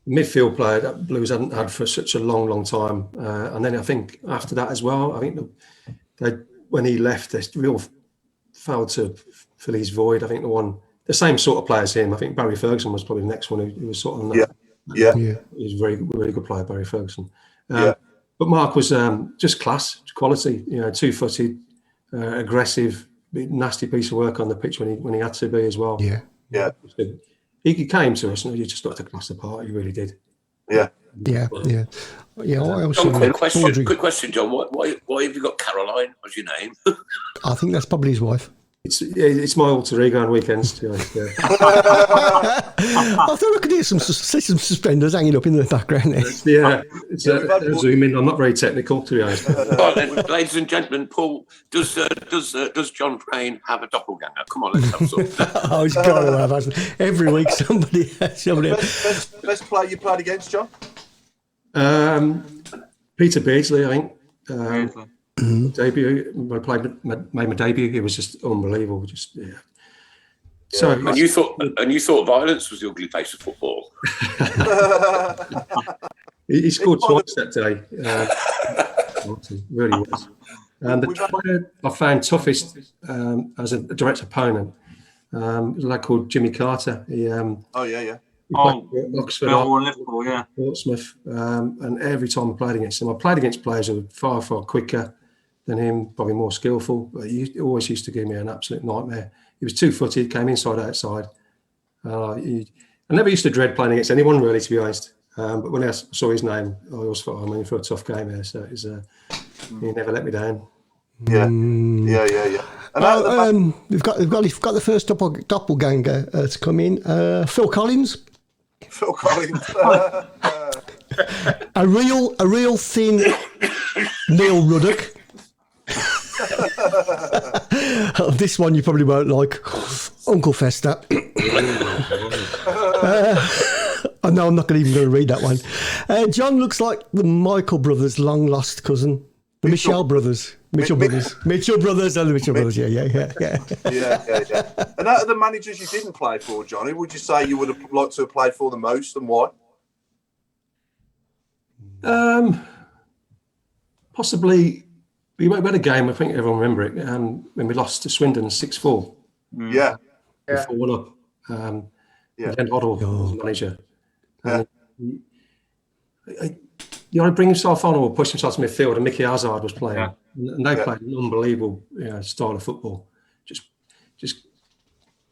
midfield player that Blues hadn't had for such a long time. And then I think after that as well, I think when he left, they real failed to fill his void. I think the same sort of player as him. I think Barry Ferguson was probably the next one who was sort of on that. Yeah. He was a very, very good player, Barry Ferguson. But Mark was just class, quality. 2-footed, aggressive, nasty piece of work on the pitch when he had to be as well. Yeah. He came to us and he just got to class apart. He really did. Yeah. Quick question, John. Why have you got Caroline as your name? I think that's probably his wife. It's my alter ego on weekends, to be honest. Yeah. I thought I could see some suspenders hanging up in the background there. Yeah, it's a zoom in. I'm not very technical, to be honest. Well, then, ladies and gentlemen, Paul, does John Frain have a doppelganger? Come on, let's have some. Oh, he's got to have. Every week somebody else. Best player you played against, John? Peter Beardsley, I think. debut. When I made my debut, it was just unbelievable. Just So and you thought violence was the ugly face of football. He scored twice that day. Really was. And the player I found toughest as a direct opponent was a lad called Jimmy Carter. He Oxford, Liverpool, Portsmouth, and every time I played against him, I played against players who were far, far quicker than him, probably more skillful, but he always used to give me an absolute nightmare. He was 2-footed, came inside, outside. I never used to dread playing against anyone, really, to be honest. But when I saw his name, I always thought, I'm in for a tough game here. So it was, he never let me down. Yeah. And we've got the first doppelganger to come in. Phil Collins. a real thin Neil Ruddock. This one you probably won't like, Uncle Fester. I know I'm not even going to read that one. John looks like the Michael brothers' long lost cousin, the Mitchell brothers. Mitchell brothers and the Mitchell brothers. Yeah. And out of the managers you didn't play for, John, who would you say you would have liked to have played for the most, and why? Possibly. We had a game, I think everyone remember it, when we lost to Swindon 6-4. Yeah. 4-1 up. Ken Hoddle was the manager. He ought to bring himself on or push himself to midfield, and Mickey Hazard was playing. Yeah. And they played an unbelievable style of football. Just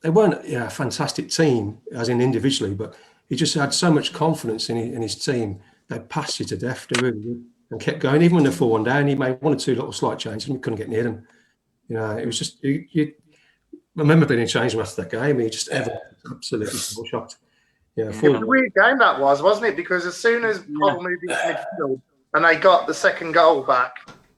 they weren't a fantastic team, as in individually, but he just had so much confidence in his team. They passed you to death, they really did. And kept going. Even when they're 4-1 down, he made one or two little slight changes and we couldn't get near them. It was just, I remember being in change room after that game. He just absolutely shocked. It was a weird game that was, wasn't it? Because as soon as Hoddle moved into midfield and they got the second goal back,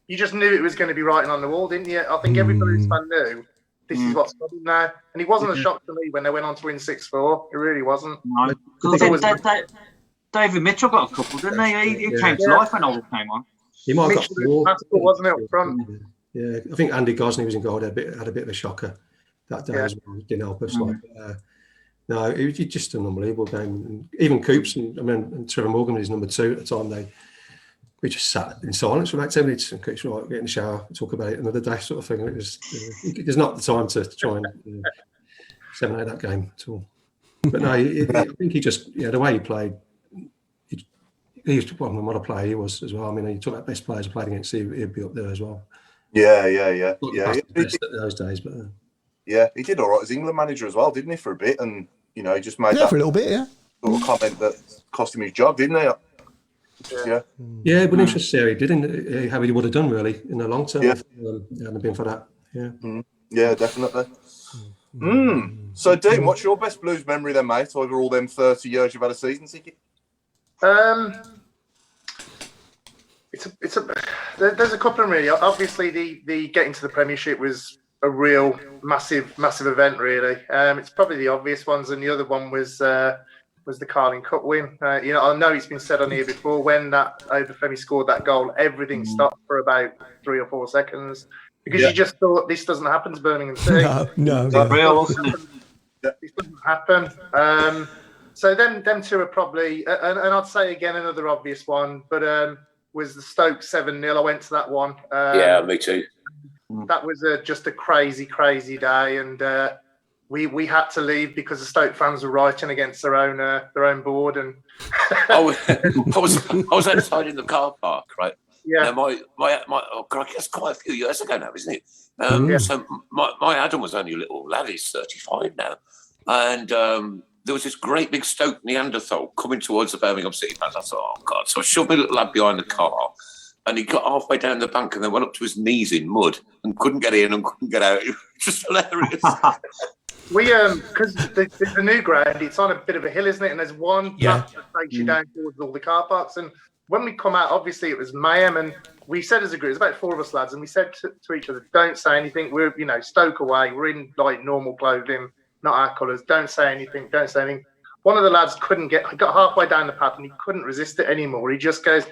you just knew it was going to be writing on the wall, didn't you? I think every Blues fan knew this is what's coming now. And it wasn't a shock to me when they went on to win 6-4. It really wasn't. No. David Mitchell got a couple, didn't he? He came to life when Hoddle came on. He might have got four. Wasn't it, up front? Yeah, I think Andy Gosney was in goal. Had a bit of a shocker that day as well. It didn't help us. No, it was just an unbelievable game. And even Coops and Trevor Morgan was number 2 at the time. We just sat in silence for about 10 minutes and Coops were like, get in the shower, talk about it another day, sort of thing. And it was there's not the time to try and 7-8 that game at all. But no, I think he just the way he played. He used to what a player he was as well. I mean, you talk about best players I played against, he'd be up there as well. Yeah. Those days, but he did all right as England manager as well, didn't he, for a bit? And he just made that for a little bit, sort of comment that cost him his job, didn't he? Yeah, but interesting to see how he did, how he would have done really in the long term if it hadn't been for that. Yeah, definitely. So, Dean, what's your best Blues memory then, mate? Over all them 30 years you've had a season ticket? There's a couple of them really. Obviously, the getting to the Premiership was a real massive event. Really, it's probably the obvious ones, and the other one was the Carling Cup win. I know it's been said on here before. When that Obafemi scored that goal, everything stopped for about 3 or 4 seconds because you just thought this doesn't happen to Birmingham City. No, it's real, isn't it? This doesn't happen. So them two are probably, and I'd say again another obvious one, but was the Stoke 7-0. I went to that one. Me too. That was just a crazy day, and we had to leave because the Stoke fans were writing against their own board. And I was outside in the car park, right? Yeah. Now that's quite a few years ago now, isn't it? So my Adam was only a little lad. He's 35 now, and there was this great big Stoke Neanderthal coming towards the Birmingham City fans. I thought, oh God. So I shoved my little lad behind the car and he got halfway down the bank and then went up to his knees in mud and couldn't get in and couldn't get out. It was just hilarious. We, because the new ground, it's on a bit of a hill, isn't it? And there's one path that takes you down towards all the car parks. And when we come out, obviously it was mayhem. And we said as a group, there's about 4 of us lads, and we said to each other, don't say anything. We're, Stoke away. We're in like normal clothing. Not our colours. Don't say anything. One of the lads got halfway down the path and he couldn't resist it anymore. He just goes,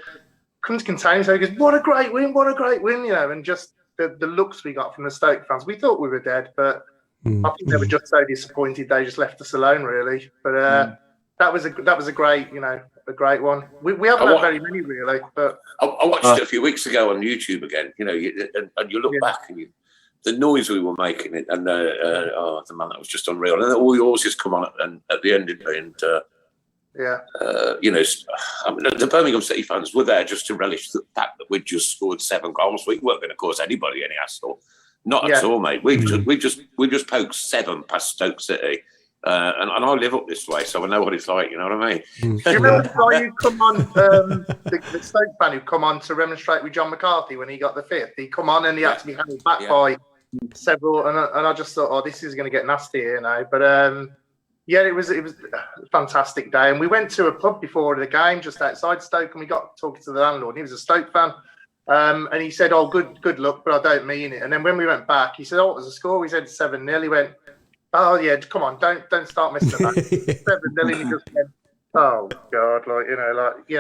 couldn't contain. So he goes, "What a great win! What a great win!" You know, and just the looks we got from the Stoke fans. We thought we were dead, but I think they were just so disappointed they just left us alone, really. But that was a great, you know, a great one. We haven't had very many, really. But I watched it a few weeks ago on YouTube again. You know, and you look back and the noise we were making, and the man, that was just unreal. And all yours just come on at the end, and you know, I mean, the Birmingham City fans were there just to relish the fact that we'd just scored 7 goals. We weren't going to cause anybody any hassle. Not at all, mate. We've just poked 7 past Stoke City, and I live up this way, so I know what it's like. You know what I mean? Do you remember the guy who come on, the Stoke fan who come on to remonstrate with John McCarthy when he got the 5th? He come on and he had to be handed back by several, and I just thought, oh, this is going to get nasty here now. But yeah, it was a fantastic day, and we went to a pub before the game just outside Stoke, and we got talking to the landlord. He was a Stoke fan. And he said, "Oh, good luck, but I don't mean it." And then when we went back, he said, "Oh, what was the score?" We said 7-0. He went, "Oh yeah, come on, don't start messing about." 7-0. And he just went, "Oh God,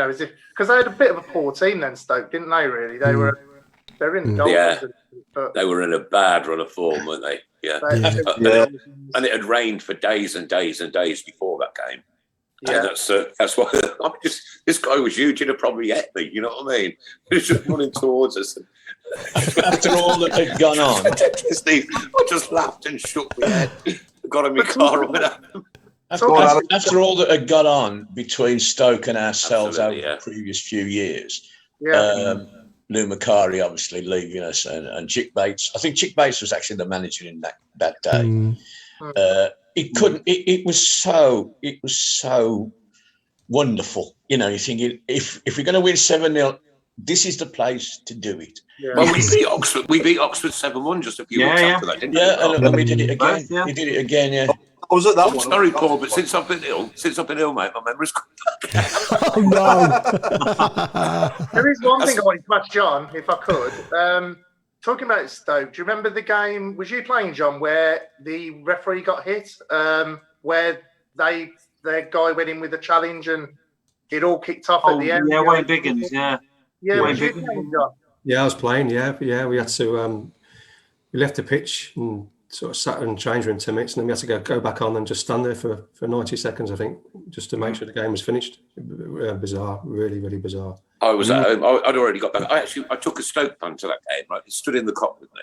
as if because they had a bit of a poor team then, Stoke, didn't they? Really, they're in the doldrums. But they were in a bad run of form, weren't they? Yeah. And it had rained for days and days and days before that game. Yeah, and that's why this guy was huge. He'd have probably ate me. You know what I mean? He was just running towards us. After all that had gone on, I just laughed and shook my head. Got in my car and went out. After all that had gone on between Stoke and ourselves over the previous few years, Lou Macari obviously leaving us, and Chick Bates. I think Chick Bates was actually the manager in that day. It was so wonderful. You know, you're thinking if we're going to win 7-0, this is the place to do it. Yeah. Well, we beat Oxford 7-1 just a few weeks after that, didn't we? And we did it again. We did it again, yeah. I was at that one. Sorry, Paul, but since I've been ill, mate, my memory's come back. Oh no! There is one thing I wanted to ask John, if I could. Talking about Stoke, do you remember the game? Was you playing, John, where the referee got hit? Where their guy went in with a challenge and it all kicked off at the end. Yeah, Wayne Biggins. Yeah. Yeah, was you playing, John? Yeah, I was playing. Yeah. We had to. We left the pitch and sort of sat in the change room 10 minutes, and then we had to go back on and just stand there for 90 seconds, I think, just to make sure the game was finished. Bizarre, really, really bizarre. I was at home. I'd already got back. I took a Stoke fan to that game. Right, he stood in the cop with me.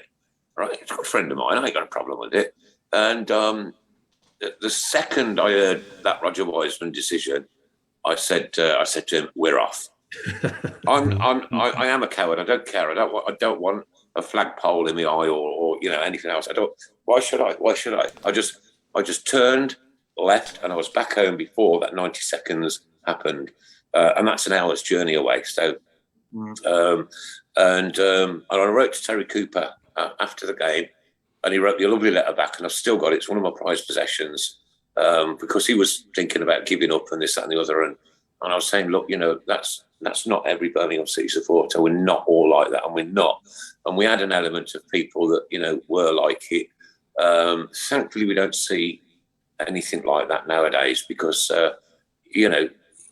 Right, he's a good friend of mine. I ain't got a problem with it. And the second I heard that Roger Wiseman decision, I said to him, "We're off." I am a coward. I don't care. I don't want a flagpole in the eye or anything else. I don't. Why should I? I just turned left and I was back home before that 90 seconds happened, and that's an hour's journey away. So, and I wrote to Terry Cooper after the game, and he wrote me a lovely letter back, and I've still got it. It's one of my prized possessions, because he was thinking about giving up and this, that, and the other, and I was saying, look, that's not every Birmingham City supporter. We're not all like that, and we're not. And we had an element of people that, were like it. Thankfully, we don't see anything like that nowadays because,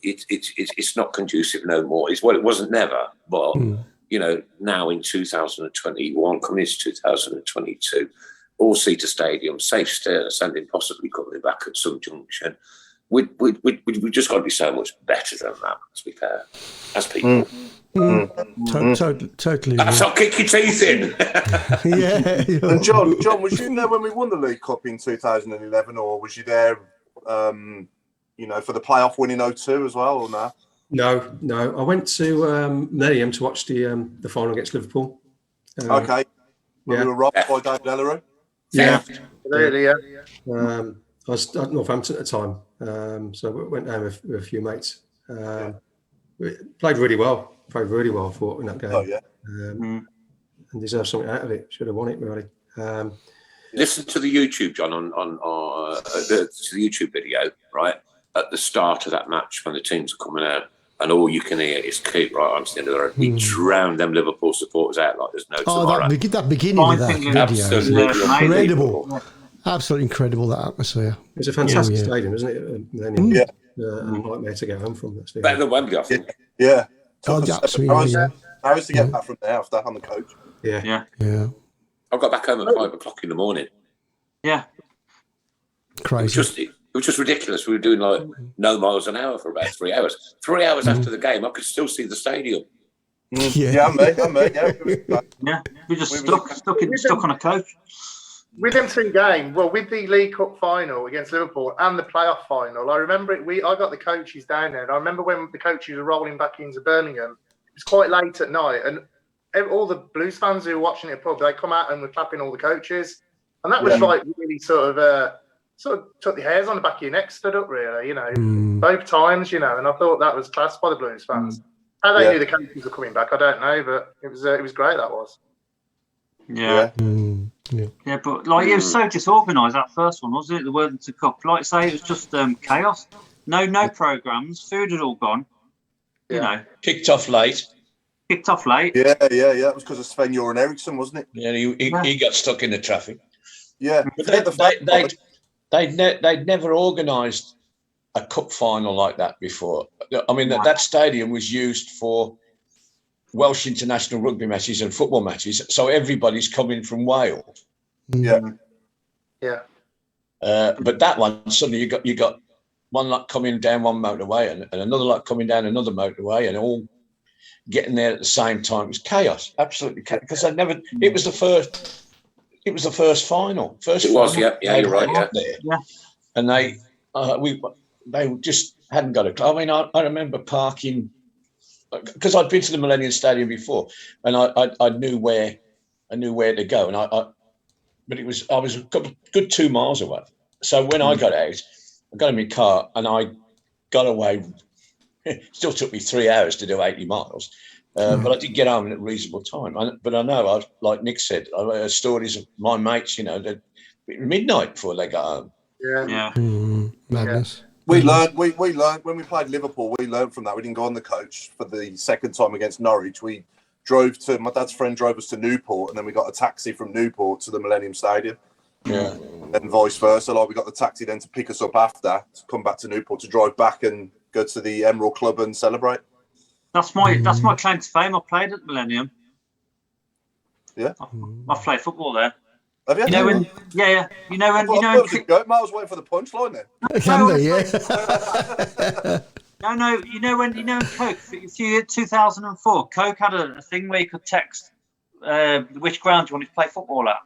it's not conducive no more. It wasn't never. But, now in 2021, coming into 2022, all-seater stadium, safe standing, possibly coming back at some junction. We just got to be so much better than that, to be fair, as people. Totally. That's I'll kick your teeth in. Yeah. And John, was you there when we won the League Cup in 2011, or was you there, for the playoff win in 02 as well, or no? No. I went to Maddam to watch the final against Liverpool. Okay. When we were robbed by David Ellery. Yeah. Really, yeah. I was at Northampton at the time, so I went down with a few mates. We played really well, I thought, in that game. Oh, yeah. And deserved something out of it. Should have won it, really. Listen to the YouTube, John, on the YouTube video, right, at the start of that match when the teams are coming out, and all you can hear is Keith right on to the end of the road. He drowned them Liverpool supporters out like there's no tomorrow. That beginning of that video. Absolutely Incredible. Absolutely incredible, that atmosphere. It's a fantastic stadium, isn't it? And nightmare to get home from. Better than Wembley, I think. Yeah, Absolutely. I was to get back from there after on the coach. Yeah. I got back home at 5 o'clock in the morning. Yeah. Crazy. It was just ridiculous. We were doing like no miles an hour for about 3 hours. 3 hours after the game, I could still see the stadium. Yeah, I'm mate. Yeah, we just stuck on a coach. With them two games, well, with the League Cup final against Liverpool and the playoff final, I remember I got the coaches down there, and I remember when the coaches were rolling back into Birmingham. It was quite late at night, and all the Blues fans who were watching it at the pub, they come out and were clapping all the coaches, and that was like really sort of took the hairs on the back of your neck, stood up really, both times, and I thought that was class by the Blues fans. How they knew the coaches were coming back, I don't know, but it was great. That was. Yeah. Yeah, but like it was so disorganised that first one, wasn't it? The Worthington Cup, like I say, it was just chaos. No programmes, food had all gone. You know, kicked off late. Yeah. That was because of Sven-Göran Eriksson, wasn't it? Yeah, he got stuck in the traffic. Yeah, but they'd never organised a cup final like that before. I mean, that stadium was used for Welsh international rugby matches and football matches, so everybody's coming from Wales. Yeah. But that one, suddenly you got one lot coming down one motorway and another lot coming down another motorway, and all getting there at the same time. It was chaos, absolutely chaos. Because it was the first final. It was, yeah, you're right, yeah. And they just hadn't got a. I mean, I remember parking. Because I'd been to the Millennium Stadium before, and I knew where to go, and but I was a good 2 miles away. So when I got out, I got in my car and I got away. It still took me 3 hours to do 80 miles, but I did get home in a reasonable time. But I know, like Nick said, I heard stories of my mates. That midnight before they got home. Yeah. Madness. We learned when we played Liverpool. We learned from that. We didn't go on the coach for the second time against Norwich. My dad's friend drove us to Newport, and then we got a taxi from Newport to the Millennium Stadium. Yeah, and vice versa. Like we got the taxi then to pick us up after to come back to Newport to drive back and go to the Emerald Club and celebrate. That's my claim to fame. I played at the Millennium. Yeah, I played football there. Have you? You know when? Yeah. You know when? I was waiting for the punchline then. No. You know when Coke, 2004, Coke had a thing where you could text which ground you wanted to play football at.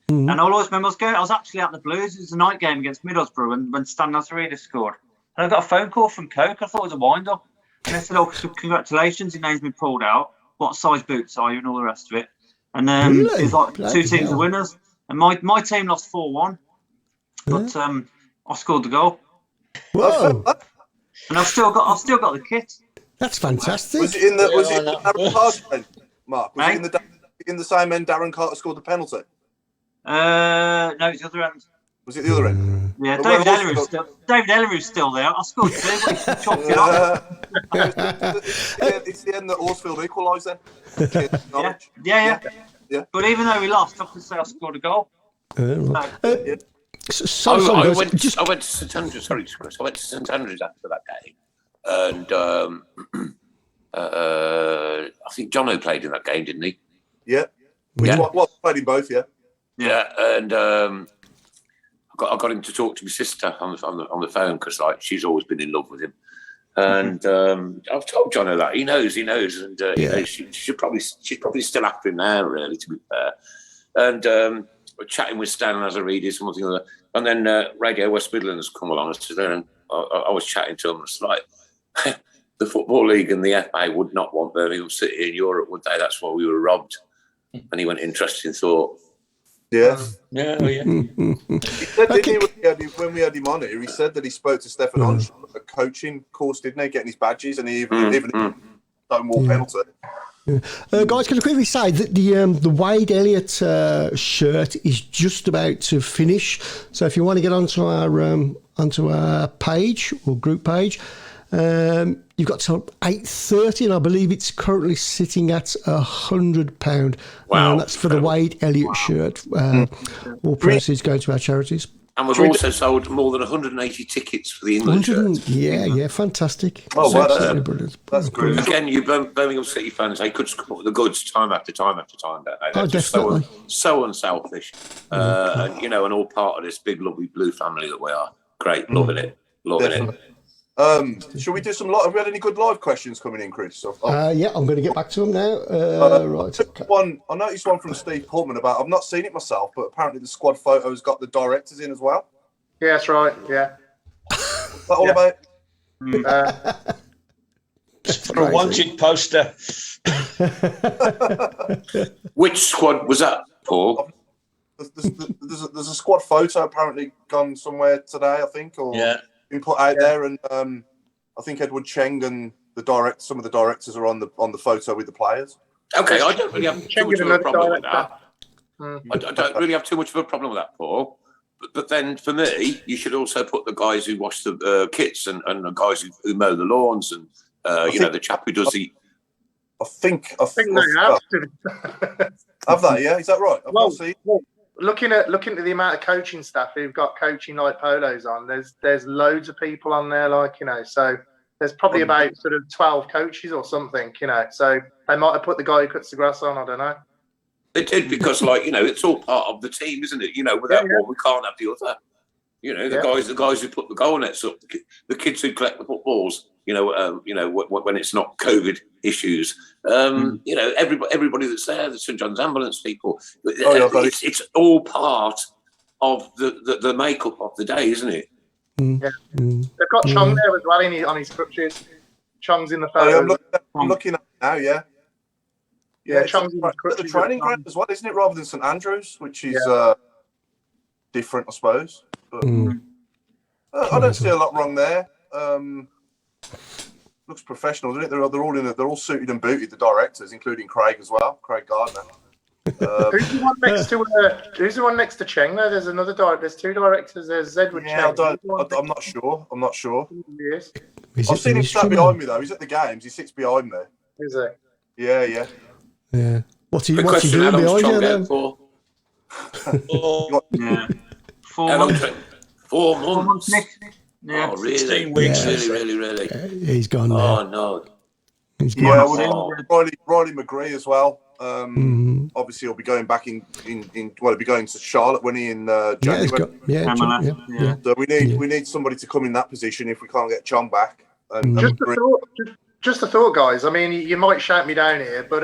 And I'll always remember I was actually at the Blues. It was a night game against Middlesbrough when Stan Nazarida scored. And I got a phone call from Coke. I thought it was a wind-up. And they said, "Oh, congratulations, your name's been pulled out. What size boots are you?" and all the rest of it. And it was like two teams of winners. And my team lost 4-1. But I scored the goal. Whoa! And I've still got the kit. That's fantastic. Was it in Darren Carter's end, Mark? Was it in the same end Darren Carter scored the penalty? No, it's the other end. Was it the other end? Yeah, David Ellery's still there. I scored 2, but he chopped it off. It's the end that Horsfield equalised then. Yeah. But even though we lost, I can say I scored a goal. I went to St Andrews. Sorry, Chris. I went to St Andrews after that game, and I think Jono played in that game, didn't he? Yeah. Played in both. Yeah. Yeah, and I got him to talk to my sister on the phone because she's always been in love with him, and I've told Jono that he knows, and she's probably still after him now, really, to be fair. And we're chatting with Stan Nazarida, something like that, and then Radio West Midlands come along and said, and I was chatting to him. It's like the Football League and the FA would not want Birmingham City in Europe, would they? That's why we were robbed. And he went, interesting thought. Yeah. He said, when we had him on here, he said that he spoke to Stefan Onch on a coaching course, didn't he? Getting his badges, and he even Stonewall penalty. Guys, can I quickly say that the Wade Elliott shirt is just about to finish. So if you want to get onto our page or group page, you've got till 8:30, and I believe it's currently sitting at £100. Wow, that's for the Wade Elliott shirt. All proceeds go to our charities. And we've also sold more than 180 tickets for the England shirts. Yeah, fantastic. Oh, well, that's great. Again, you Birmingham City fans, they could support the goods time after time after time, don't they? They're just definitely. so unselfish. And, you know, and all part of this big, lovely blue family that we are. Great, loving it. Should we do some have we had any good live questions coming in, Chris? Yeah, I'm going to get back to them now. Right. Okay. I noticed one from Steve Portman about, I've not seen it myself, but apparently the squad photo's got the directors in as well. Yeah, that's right. Yeah. What's that all about? For a wanted poster. Which squad was that, Paul? There's a squad photo apparently gone somewhere today, I think, or been put out there, and I think Edward Cheng and some of the directors are on the photo with the players. Okay, I don't really have too much of a problem with that. I don't really have too much of a problem with that, Paul. But then for me, you should also put the guys who wash the kits and the guys who mow the lawns and the chap who does the. I think they have to. Have they? Yeah, is that right? I've not seen. Looking at the amount of coaching staff who've got coaching like polos on, there's loads of people on there, so there's probably about sort of 12 coaches or something, so they might have put the guy who cuts the grass on, I don't know. They did because it's all part of the team, isn't it? Without one we can't have the other. The guys who put the goal nets up, the kids who collect the footballs, when it's not COVID issues. Everybody that's there, the St John's ambulance people, it's all part of the makeup of the day, isn't it? Yeah. They've got Chong there as well on his crutches. Chong's in the photo. I'm looking at it now, yeah. Yeah, Chong's in the training ground as well, isn't it, rather than St Andrews, which is different, I suppose. But I don't see a lot wrong there. Looks professional, doesn't it? They're all suited and booted. The directors, including Craig as well, Craig Gardner. Who's the one next to Cheng? There, there's another director. There's two directors. There's Edward Cheng. I'm not sure. Yes. I've seen him sat behind me though. He's at the games. He sits behind me. Is it? Yeah. What's he doing behind you then? 4 months. Yeah. Oh, really? 16 weeks. Really. He's gone now. Oh, no. He's gone. Riley McGree as well. Obviously, he'll be going back he'll be going to Charlotte when he in January. So we need somebody to come in that position if we can't get Chong back. Just a thought, guys. I mean, you might shout me down here, but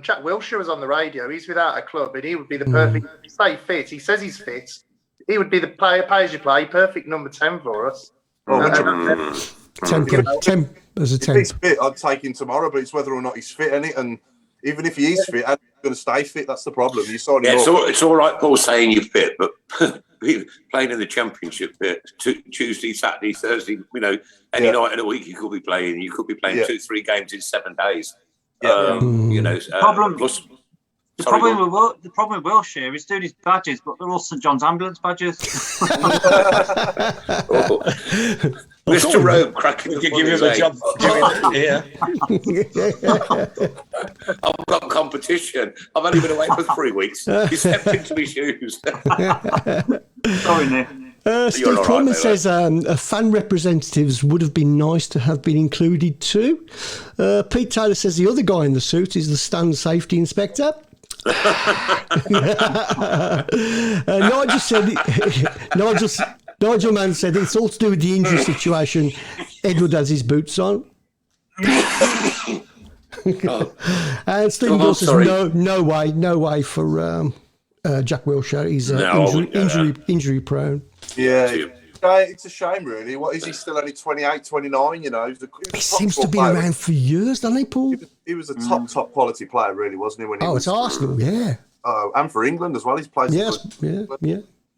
Jack Wilshere was on the radio. He's without a club, and he would be the perfect. Stay fit. He says he's fit. He would be the pay-as-you-play, perfect number 10 for us. 10 as a 10. If he's fit, I'd take him tomorrow, but it's whether or not he's fit, isn't it? And even if he is fit, how's he going to stay fit? That's the problem. You saw it's all right, Paul, saying you're fit, but playing in the Championship Tuesday, Saturday, Thursday, any night of the week you could be playing. You could be playing 2-3 games in 7 days. The problem with Wilshere is doing his badges, but they're all St John's ambulance badges. Mr. Rowe cracking. You can give him a job. I've got competition. I've only been away for 3 weeks. He stepped into my shoes. Sorry, Nick. Steve Plummer says fan representatives would have been nice to have been included too. Pete Taylor says the other guy in the suit is the stand safety inspector. Nigel Mann said it's all to do with the injury situation. Edward has his boots on. And Stephen Gill says no way for Jack Wilshere. He's injury prone. Yeah. It's a shame, really. What is he still only 28, 29? He seems to be around for years, doesn't he, Paul? He was a top quality player, really, wasn't he? When he was it's Arsenal, yeah. And for England as well. He's played. Yeah.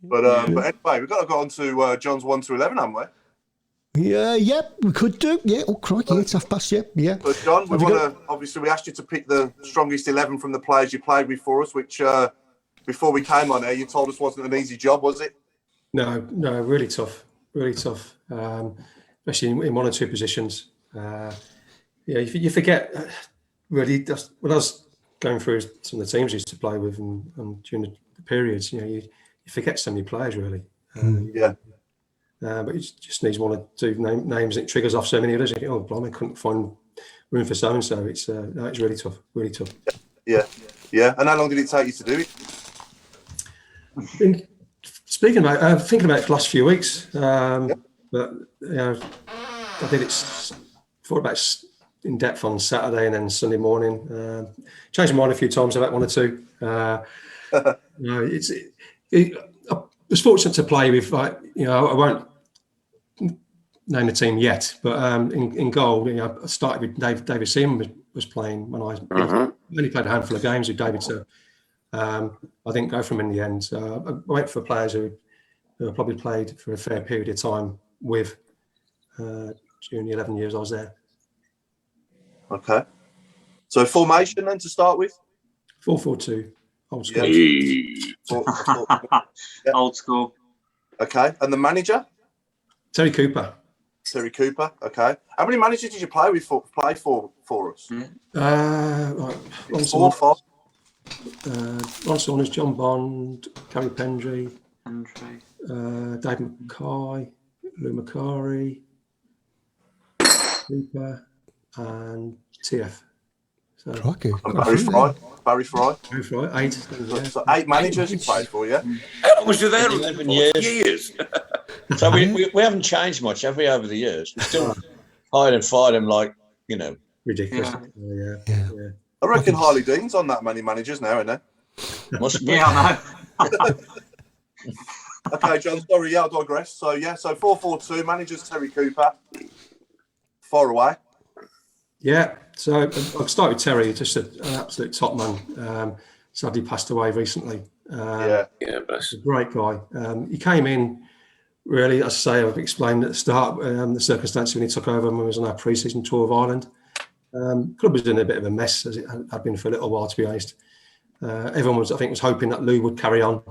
But anyway, we've got to go on to John's 1 to 11, haven't we? Yeah, we could do. Yeah, crikey, it's half past. Yeah. But John, obviously we asked you to pick the strongest 11 from the players you played with for us, which before we came on air, you told us wasn't an easy job, was it? No, really tough, especially in 1 or 2 positions. You forget, really, when I was going through some of the teams I used to play with and during the periods, you forget so many players really. But he just needs one or two names. It triggers off so many others. Oh, blimey, I couldn't find room for so and so. It's really tough, really tough. Yeah. And how long did it take you to do it? Thinking about it for the last few weeks, but I did it thought about in depth on Saturday and then Sunday morning. Changed my mind a few times about one or two. I was fortunate to play with, I won't name the team yet, but in goal, I started with David Seaman was playing when I only played a handful of games with David, so I didn't go for him in the end. So I went for players who I probably played for a fair period of time with during the 11 years I was there. Okay. So formation then to start with? 4-4-2. Old school. Old school. Okay. And the manager? Terry Cooper. Okay. How many managers did you play for us? Ron Saunders, John Bond, Gary Pendry, Dave Mackay, Lou Macari, Cooper, and TF. So, Barry Fry. 8. So 8 managers you played for, yeah? How long was you there? 11 years. So we haven't changed much, have we, over the years? We still hired and fired them like, ridiculous. Yeah. I reckon Harley Dean's on that many managers now, isn't he? Must be. Yeah, I know. Okay, John, sorry, I'll digress. So 4-4-2, managers Terry Cooper. Far away. Yeah, so I'll start with Terry, just an absolute top man. Sadly passed away recently. Bless. A great guy. He came in, really, as I say, I've explained at the start, the circumstances when he took over when we was on our pre-season tour of Ireland. Club was in a bit of a mess, as it had been for a little while, to be honest. Everyone was hoping that Lou would carry on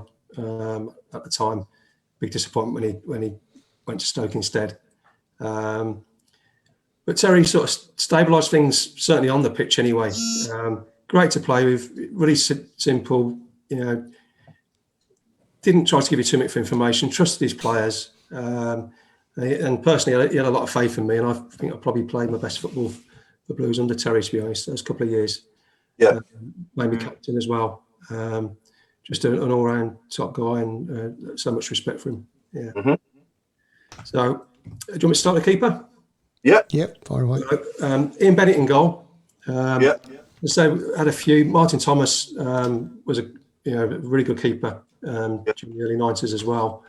at the time. Big disappointment when he went to Stoke instead. But Terry sort of stabilised things, certainly on the pitch anyway. Great to play with, really simple, didn't try to give you too much information, trusted his players. And personally, he had a lot of faith in me, and I think I probably played my best football for the Blues under Terry, to be honest, those couple of years. Yeah. Made me captain as well. Just an all-round top guy, and so much respect for him. Yeah. So, do you want me to start the keeper? Yep, far away. Ian Bennett in goal. So had a few. Martin Thomas was a really good keeper during the early 90s as well.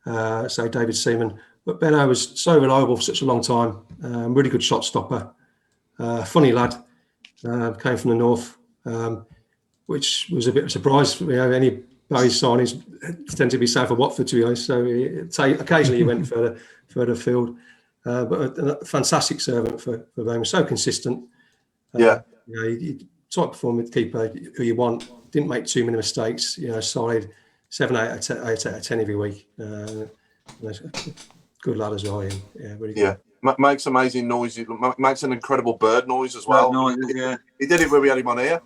So David Seaman. But Benno was so reliable for such a long time. Really good shot stopper. Funny lad. Came from the north, which was a bit of a surprise. Any Barry's signings tend to be south of Watford, to be honest. So occasionally he went further afield. But a fantastic servant for them. So consistent. He top performing keeper who you want. Didn't make too many mistakes. Solid 7 out of 10 every week. Good lad as well. Really good. Yeah, makes amazing noises. Makes an incredible bird noise as well. He did it when we had him on here.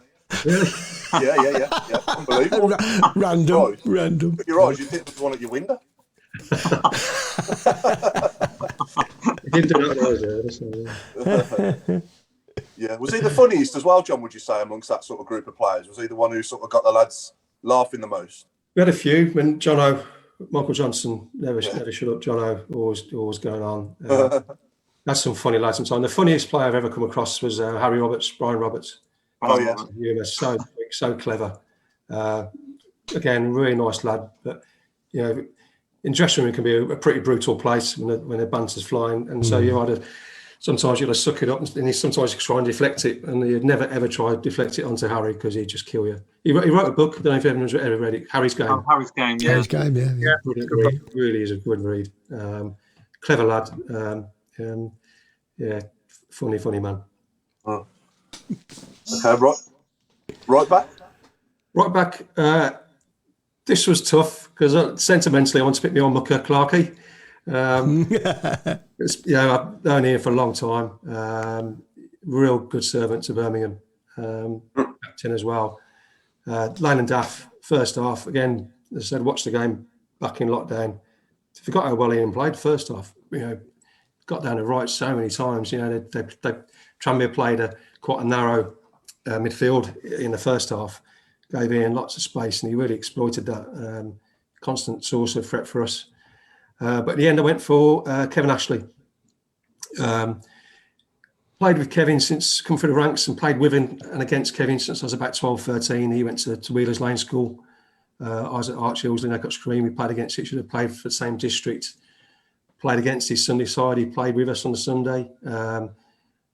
Really? Yeah. Unbelievable. Random. Your eyes, you think there's one at your window. He didn't do that. Yeah, was he the funniest as well, John? Would you say amongst that sort of group of players? Was he the one who sort of got the lads laughing the most? We had a few. When Michael Johnson never shut up. Jono always going on. That's some funny lads sometimes. The funniest player I've ever come across was Brian Roberts. Oh yeah, so quick, so clever. Again, really nice lad. But in dressing room can be a pretty brutal place when the banter's flying, and so sometimes you'll suck it up, and sometimes you try and deflect it, and you'd never ever try to deflect it onto Harry because he'd just kill you. He wrote a book. I don't know if anyone's ever read it. Harry's Game. Oh, Harry's Game, yeah. Harry's Game, yeah. Brilliant read. Really is a good read. Clever lad. Funny man. Oh. Okay, right back. Right back. This was tough because sentimentally I want to pick me on Mucker Clarkey. I've known him for a long time. Real good servant to Birmingham. Captain as well. Lane and Daff, first half, again, As I said, watched the game back in lockdown. Forgot how well Ian played first half. Got down the right so many times. Tranmere played quite a narrow midfield in the first half. Gave Ian lots of space, and he really exploited that. Constant source of threat for us. But in the end, I went for Kevin Ashley. Played with Kevin since come through the ranks, and played with him and against Kevin since I was about 12, 13. He went to Wheelers Lane School. I was at Arch Hills, and I got Scream. We played against each other, played for the same district. Played against his Sunday side. He played with us on the Sunday.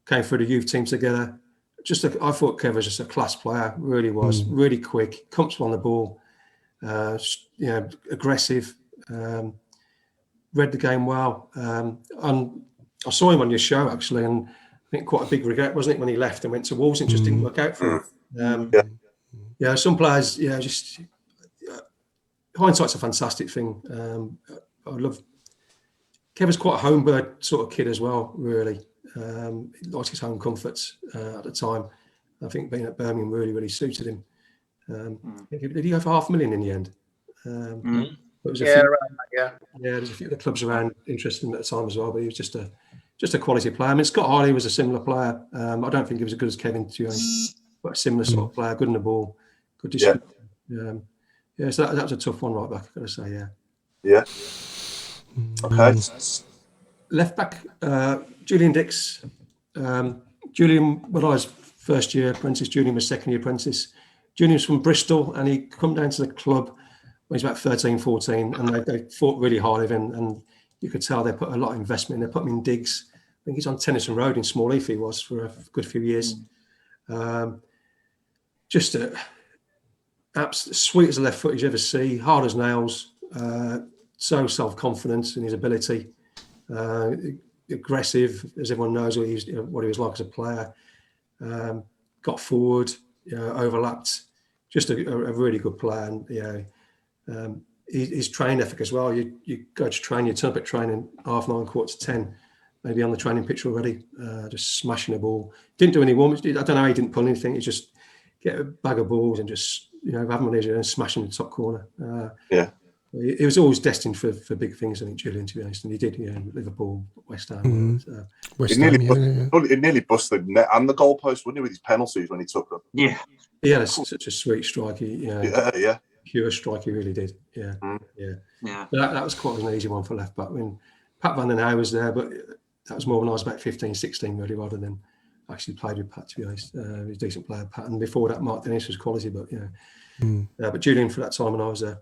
Came through the youth team together. I thought Kev was just a class player. Really was. Really quick, comfortable on the ball. Aggressive. Read the game well. And I saw him on your show actually, and I think quite a big regret, wasn't it, when he left and went to Wolves and just didn't work out for him. Some players, just hindsight's a fantastic thing. I love Kevin's quite a homebird sort of kid as well, really. He likes his home comforts at the time. I think being at Birmingham really, really suited him. Did he go for $500,000 in the end? There's a few of the clubs around interested in him at the time as well, but he was just a quality player. I mean, Scott Harley was a similar player. I don't think he was as good as Kevin, to be honest, but a similar sort of player, good in the ball, good distribution. So that was a tough one right back, I've got to say, Yeah. Okay. Left back, Julian Dix. Julian, when I was first year apprentice, Julian was second year apprentice. Julian was from Bristol, and he come down to the club when he was about 13, 14, and they fought really hard with him, and you could tell they put a lot of investment in. They put him in digs. I think he's on Tennyson Road in Small Heath, he was for a good few years. Just sweet as a left foot you'd ever see, hard as nails, so self-confident in his ability, aggressive, as everyone knows what he was like as a player. Got forward, overlapped, just a really good player. And his training ethic as well. You go to train, you turn up at training 9:30, 10:15, maybe on the training pitch already, just smashing the ball. Didn't do any warm-ups. I don't know how he didn't pull anything. He just get a bag of balls and just have them on his ear and smash them in the top corner. He was always destined for big things, I think, Julian, to be honest, and he did. Liverpool, West Ham. He nearly busted the net and the goalpost, wouldn't he, with his penalties when he took them? Yeah. He had such a sweet strike. Pure strike, he really did. That was quite an easy one for left back. I mean, Pat Van den Houw was there, but that was more when I was about 15, 16, really, rather than actually played with Pat, to be honest. He was a decent player, Pat, and before that, Mark Dennis was quality, but but Julian for that time when I was there,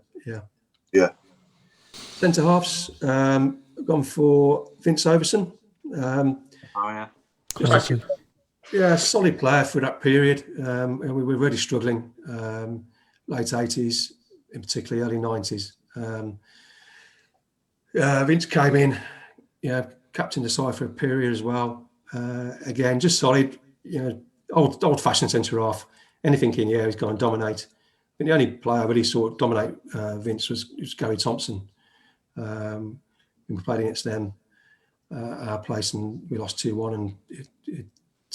Centre halves, gone for Vince Overson. Solid player for that period. We were really struggling, late 80s, in particularly early 90s. Vince came in, captained the side for a period as well. Again, just solid, old-fashioned centre half. Anything in the air, he's going to dominate. I think the only player I really saw dominate Vince was Gary Thompson. We played against them at our place, and we lost 2-1. And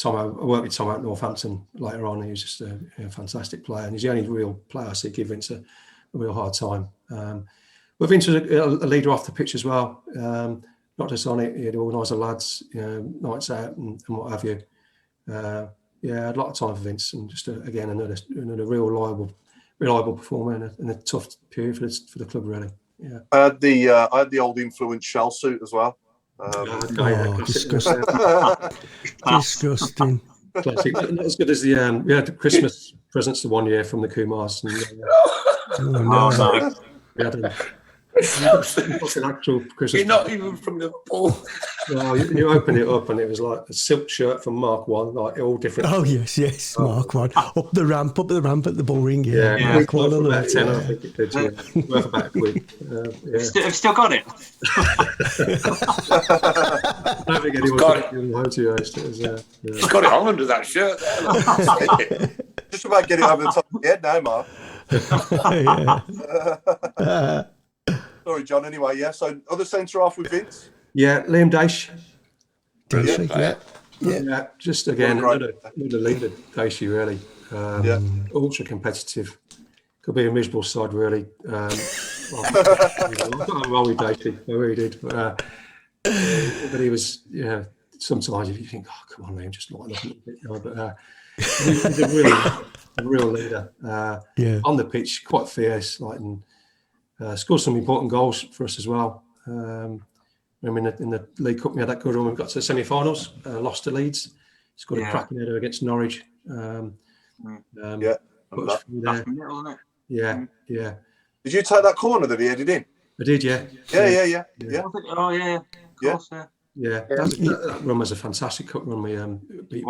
I worked with Tom out at Northampton later on. He was just a fantastic player, and he's the only real player I see give Vince a real hard time. But Vince was a leader off the pitch as well. Not just on it, he'd organise the lads, nights out and what have you. I had a lot of time for Vince, and just again another real reliable performer in a tough period for the club, really. I had the old influence shell suit as well. Disgusting. Disgusting. Classic. Not as good as we had the Christmas presents the one year from the Kumars. And, we had an actual Christmas. You're not even from Liverpool. Well, you open it up and it was like a silk shirt from Mark 1, like all different. Oh yes, Mark 1. Up the ramp at the bullring. Mark 1 on about 10, I think it did. Worth about £1. I've still got it. I don't think anyone got it home to you. He's got it on under that shirt there. Just about getting over the top of the head now, Mark. Sorry, John. Anyway, so other centre half with Vince. Liam Daish. Yeah. Just again another leader, Daishi, really. Ultra competitive. could be a miserable side, really. I got on well with Dacey, I really did. But he was, sometimes if you think, oh, come on, man, just lighten up a little bit. But he's a real leader. On the pitch, quite fierce, and scored some important goals for us as well. In the League Cup, we had that good run. We got to the semi-finals, lost to Leeds. Scored a cracking header against Norwich. Last minute, wasn't it? Yeah. Did you take that corner that he headed in? I did, yeah. Yeah. Oh, yeah. Of course, yeah. That run was a fantastic cup run. We beat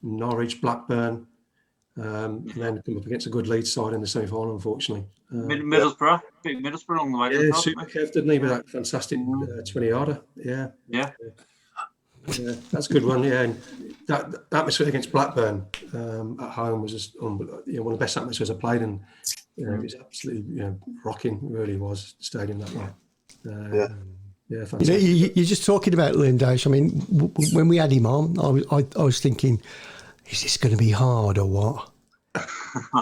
Norwich, Blackburn, and then come up against a good Leeds side in the semi-final, unfortunately. Middlesbrough, big Middlesbrough on the way. Yeah, super Kev, didn't he, with that fantastic 20-yarder? Yeah, that's a good one. Yeah, and that atmosphere against Blackburn at home was just one of the best atmospheres I played in. It was absolutely rocking. Really was stadium that way. Fantastic. You're just talking about Lindash. I mean, when we had him on, I was thinking, is this going to be hard or what?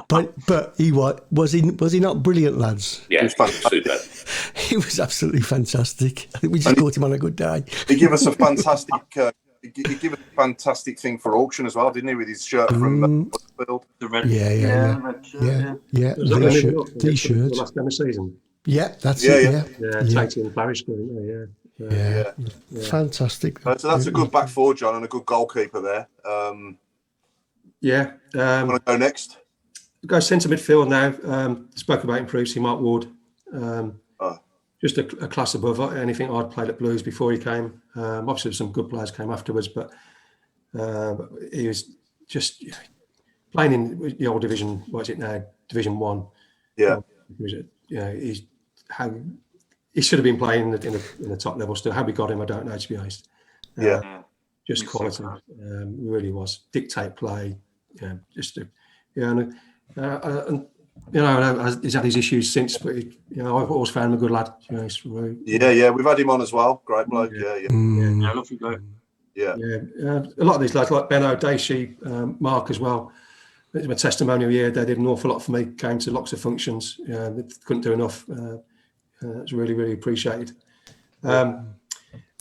but he was he not brilliant, lads? Yeah, it was super. He was absolutely fantastic. I think we just caught him on a good day. He gave us a fantastic. He gave us a fantastic thing for auction as well, didn't he? With his shirt from Huddersfield. The red. Yeah. T-shirt. Last game of season. Yeah, that's it. Titan Parish. Yeah. Fantastic. So that's a good back four, John, and a good goalkeeper there. Want to go next? Go centre midfield now. Spoke about him previously, Mark Ward. Just a class above anything I'd played at Blues before he came. Obviously, some good players came afterwards, but he was just playing in the old division. What is it now? Division 1. Yeah. He should have been playing in the top level still. How we got him, I don't know, to be honest. Just quality. Really was. Dictate play. He's had his issues since, but I've always found him a good lad. We've had him on as well. Great bloke. Lovely bloke. A lot of these lads, like Ben O'Dacey, Mark as well. It's my testimonial year. They did an awful lot for me. Came to lots of functions. They couldn't do enough. It's really, really appreciated.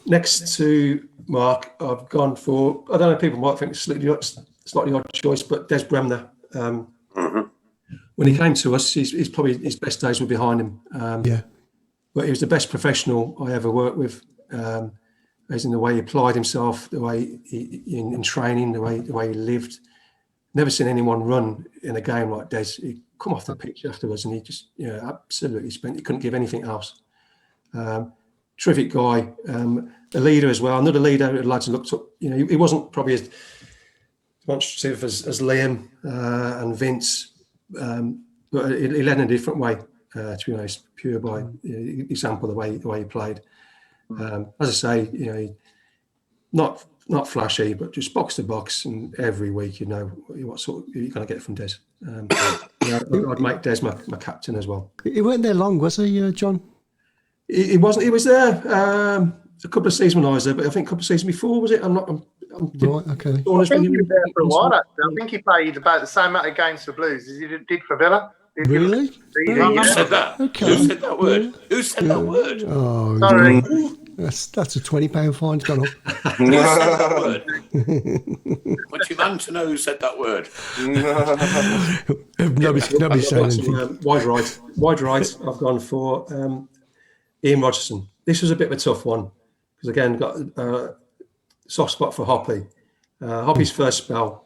Next to Mark, I've gone for, I don't know, people might think it's slightly odd choice, but Des Bremner. When he came to us, he's probably his best days were behind him. But he was the best professional I ever worked with. As in the way he applied himself, the way in training, the way he lived. Never seen anyone run in a game like Des. He'd come off the pitch afterwards, and he just absolutely spent. He couldn't give anything else. Terrific guy, a leader as well. Another leader the lads looked up. He wasn't probably as demonstrative as Liam and Vince, but he led in a different way. To be honest, pure by example, the way he played. As I say, not flashy, but just box to box, and every week what sort you're going to get from Des. I'd make Des my captain as well. He weren't there long, was he, John? He wasn't. He was there a couple of seasons when I was there, but I think a couple of seasons before, was it? I'm right. Okay. I think he was there for a while. Actually. I think he played about the same amount of games for Blues as he did for Villa. Really? Who said that? Okay. Who said that word? Who said that word? Oh, sorry. That's a £20 fine gone up. Who said that word? Want your man to know who said that word? Nobody said anything. Wide right. I've gone for Ian Rogerson. This was a bit of a tough one because again got a soft spot for Hoppy. Hoppy's first spell,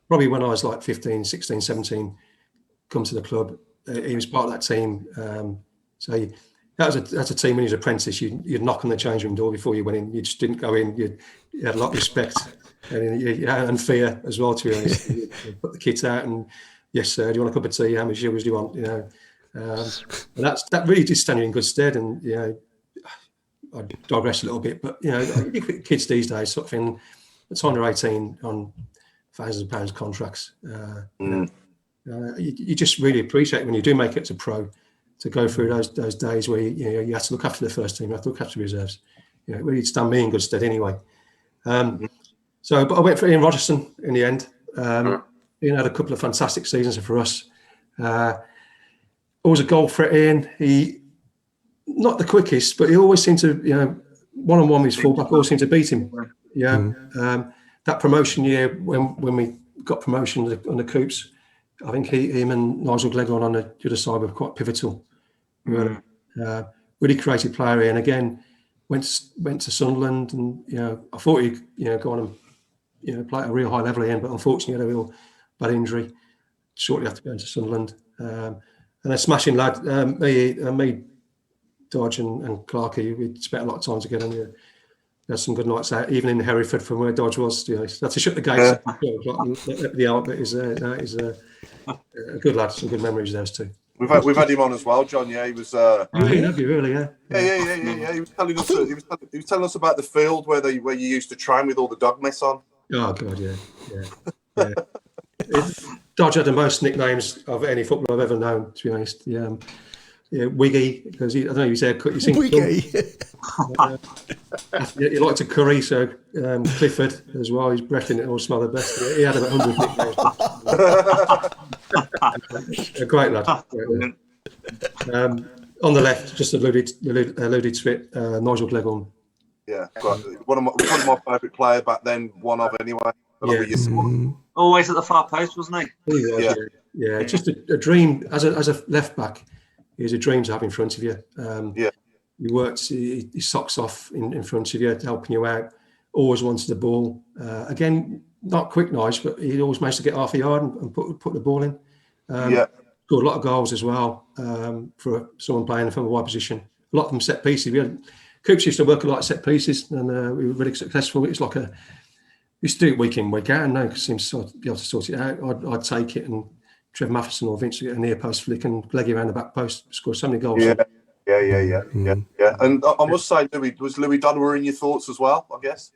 probably when I was like 15, 16, 17, come to the club. He was part of that team. That's a team when he was an apprentice. You'd knock on the change room door before you went in. You just didn't go in. You had a lot of respect and fear as well, to be honest. You put the kit out and, yes, sir, do you want a cup of tea? How much yours do you want? And that really did stand you in good stead. And, I digress a little bit, but, kids these days sort of thing, it's under 18 on thousands of pounds contracts. You just really appreciate when you do make it to pro to go through those days where you have to look after the first team, you have to look after reserves. It really stand me in good stead anyway. But I went for Ian Rogerson in the end. Ian had a couple of fantastic seasons for us. Always a goal threat, Ian. He not the quickest, but he always seemed to, one-on-one with his fullback, always seemed to beat him. Yeah. That promotion year when we got promotion on the Coops, I think him and Nigel Glegon on the other side were quite pivotal. Really creative player, and again went to Sunderland, and I thought he'd go on and play at a real high level again, but unfortunately had a real bad injury shortly after going to Sunderland. And a smashing lad, me, Dodge and Clarkey, we spent a lot of time together. And we had some good nights out, even in Hereford from where Dodge was. Had to shut the gates. The out, but he's a good lad. Some good memories there too. We've had him on as well, John. Yeah, he was. Really, yeah. Yeah. He was telling us. He was telling us about the field where you used to train with all the dog mess on. Oh God, yeah. Dodge had the most nicknames of any footballer I've ever known. To be honest, Wiggy, because I don't know, his haircut. You seen Wiggy. He liked to curry, so Clifford as well. His breath in it all smell the best. He had about 100 nicknames. A great lad. On the left, just alluded to it, Nigel Glegon. Yeah, one of my favourite players back then. One of anyway. Always at the far post, wasn't he? Yeah. Just a dream as a left back. It was a dream to have in front of you. He worked his socks off in front of you, helping you out. Always wanted the ball. Again, not quick knives, but he always managed to get half a yard and put the ball in. Scored a lot of goals as well for someone playing from a wide position. A lot of them set pieces. Coops used to work a lot at set pieces, and we were really successful. It's like we used to do it week in, week out, and no one seems to be able to sort it out. I'd take it, and Trev Matheson or Vince would get a near post flick and leg it around the back post, score so many goals. Yeah. And I must say, Louis Dodder in your thoughts as well, I guess?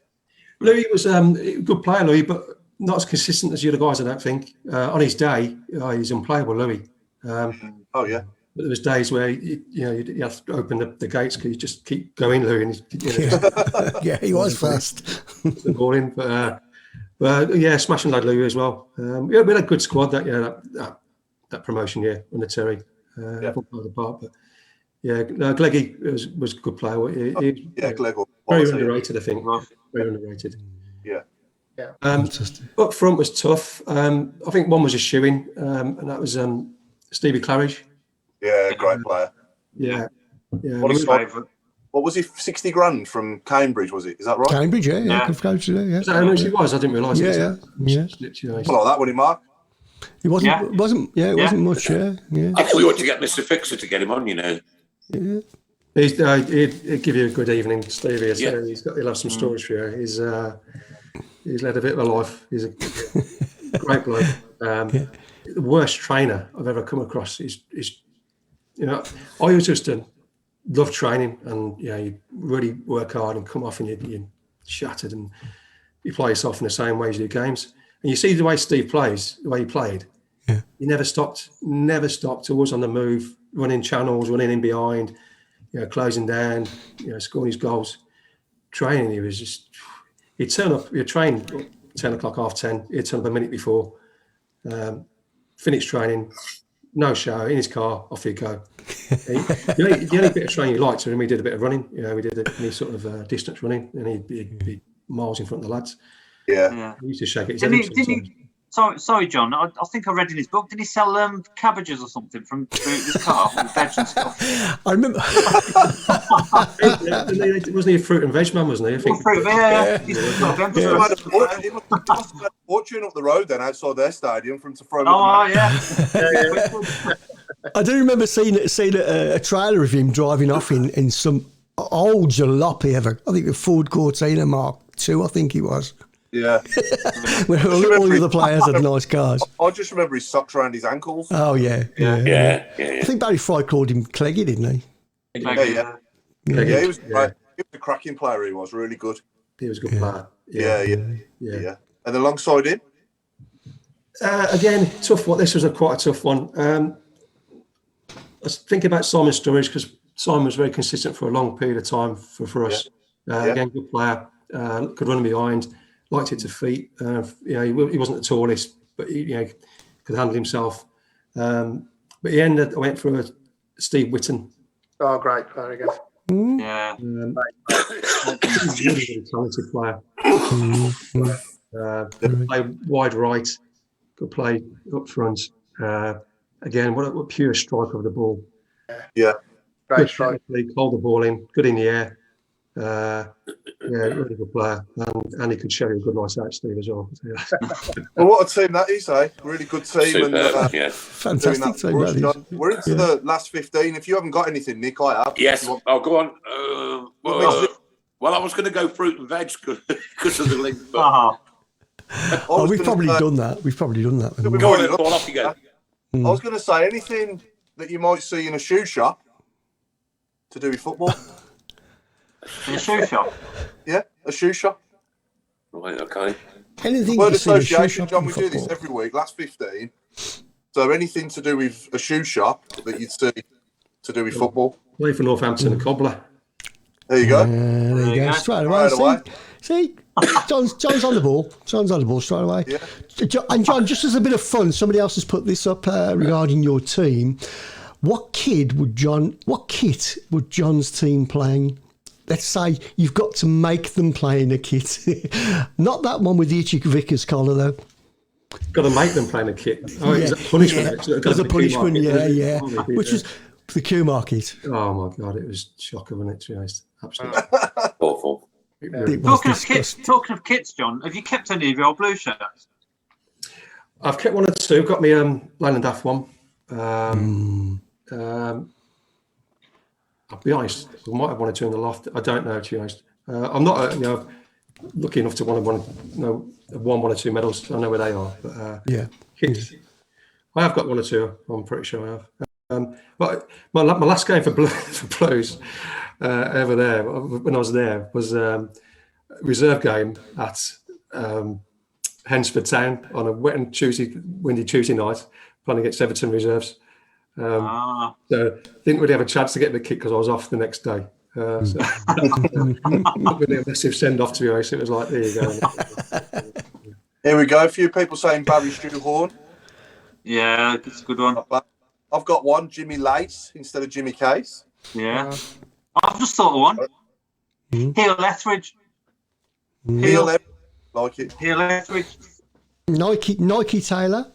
Louis was a good player, Louis, but not as consistent as the other guys, I don't think. On his day, he's unplayable, Louis. But there was days where you have to open the gates because you just keep going, Louis. And, yeah, he was fast. The ball in, but smashing lad Louis as well. We had a good squad that promotion year under Terry. But Gleggy was a good player. Glegg. Very underrated, I think. Very underrated. Yeah. Up front was tough. I think one was a shoe-in, and that was Stevie Claridge. Yeah, great player. Yeah. What was he? 60 grand from Cambridge, was it? Is that right? Cambridge, yeah. Is that how much he was? I didn't realise. Yeah. Like that, wasn't he, Mark? It wasn't much. Yeah. I think we ought to get Mr. Fixer to get him on. Yeah. He'd give you a good evening, Stevie. So he'll have some stories for you. He's led a bit of a life. He's a great bloke. The worst trainer I've ever come across is I used to love training, and you really work hard and come off and you're shattered, and you play yourself in the same way as you do games. And you see the way Steve plays, the way he played. Yeah. He never stopped, always on the move, running channels, running in behind, closing down, scoring his goals. Training, he was just, he'd turn up, he'd train 10 o'clock, 10:30, he'd turn up a minute before, finish training, no shower, in his car, off you go. The only bit of training he liked, and we did a bit of running, we did any sort of distance running, and he'd be miles in front of the lads. Yeah. He used to shake it. Sorry, John. I think I read in his book. Did he sell cabbages or something from his car with veg and stuff? I remember. Wasn't he a fruit and veg man? Wasn't he? I think. He must have had a fortune up the road then outside their stadium from to throw. I do remember seeing a trailer of him driving off in some old jalopy ever. I think the Ford Cortina Mark II, I think he was. Yeah. Where all the other players had nice cars. I just remember his socks around his ankles. Oh, yeah. I think Barry Fry called him Cleggy, didn't he? Yeah, he was great. He was a cracking player, he was really good. He was a good player. Yeah. And alongside him? Again, tough one. This was quite a tough one. I was thinking about Simon Sturridge, because Simon was very consistent for a long period of time for us. Again, good player, could run behind, liked it to feet. He wasn't the tallest, but he could handle himself. But he ended. I went for Steve Whitten. Oh, great player again. Yeah. Really talented player. Could play wide right. Could play up front. Again, what a pure strike of the ball. Yeah. Great strike. Hold the ball in, good in the air. Really good player. And he could show you a good night out, Steve, as well. So, Well, what a team that is, eh? Really good team. Superb, and Fantastic team. We're into the last 15. If you haven't got anything, Nick, I have. Yes. Oh, go on. Well, I was going to go fruit and veg because of the link. But... we've probably done that. Go on, Paul, off you go. I was going to say anything that you might see in a shoe shop to do with football. In a shoe shop? Yeah, a shoe shop. Right, okay. Anything Word you see in a shoe association, shop John, and we do this football. every week, last 15. So anything to do with a shoe shop that you'd see to do with football. play for Northampton, a cobbler. There you go. There you go. Straight away. See, John's on the ball. John's on the ball straight away. Yeah. And John, just as a bit of fun, somebody else has put this up regarding your team. What kit would John's team playing? Let's say you've got to make them play in a kit. Not that one with the Itchy Vickers collar, though. Got to make them play in a kit. Oh, it's a punishment. There's a punishment, yeah. Which was the Q market. Oh, my God. It was shocking, wasn't it, to be honest? Absolutely. Awful. Talking of kits, John, have you kept any of your blue shirts? I've kept one or two. Got me Leyland Daft one. I'll be honest, we might have one or two in the loft. I don't know, to be honest. I'm not, lucky enough to won one or two medals. I know where they are. But kits, I have got one or two. I'm pretty sure I have. But my last game for Blues over there, when I was there, was a reserve game at Hensford Town on a wet and windy Tuesday night, playing against Everton reserves. So didn't really have a chance to get the kit because I was off the next day. So not really a massive send off, to be honest. It was like, there you go. Here we go. A few people saying Barry Strewhorn. Yeah, it's a good one. I've got one, Jimmy Lace instead of Jimmy Case. Yeah. I've just thought of one. Heel Etheridge. Like it. Heel Etheridge. Nike Taylor.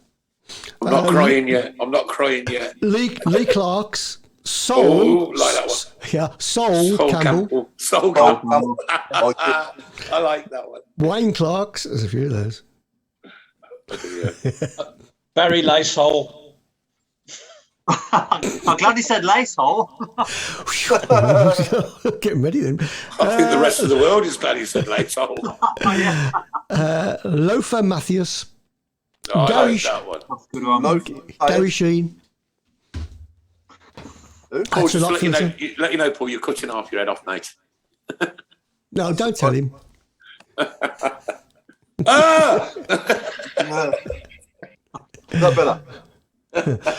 I'm not crying yet. Lee Clark's. Soul. Like that one. Yeah, Soul Campbell. Soul Campbell. I like that one. Wayne Clark's. There's a few of those. Barry Lacehole. I'm glad he said Lacehole. Getting ready then. I think the rest of the world is glad he said Lacehole. Loafer Matthews. I Gary, like that one. That's a good one. Gary Sheen. Paul, just let you know, Paul, you're cutting half your head off, mate. No, don't tell him. Is that better?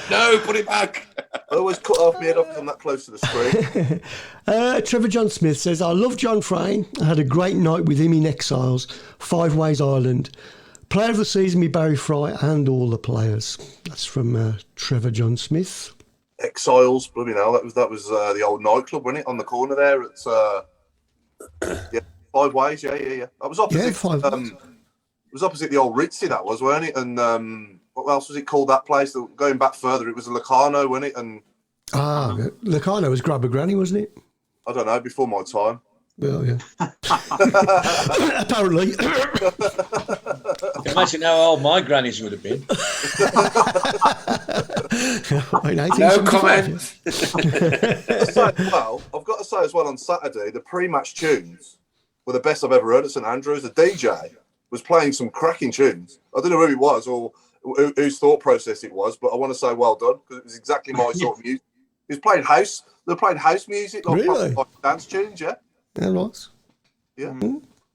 No, put it back. I always cut off my head off from that close to the screen. Trevor John Smith says, I love John Frain. I had a great night with him in Exiles, 5 Ways Ireland. Player of the season, me Barry Fry and all the players. That's from Trevor John Smith. Exiles, bloody hell, that was the old nightclub, wasn't it, on the corner there? It's 5 Ways, yeah. I was opposite. 5 Ways. It was opposite the old Ritzy, that was, weren't it? And what else was it called? That place? Going back further, it was a Locarno, wasn't it? And Locarno was Grabber Granny, wasn't it? I don't know, before my time. Well, yeah. Apparently. Imagine how old my grannies would have been. No comment. Well, I've got to say as well, on Saturday, the pre-match tunes were the best I've ever heard at St Andrews. The DJ was playing some cracking tunes. I don't know who it was or whose thought process it was, but I want to say well done because it was exactly my sort of music. He was playing house. They were playing house music, like dance tunes, yeah. There was. Yeah.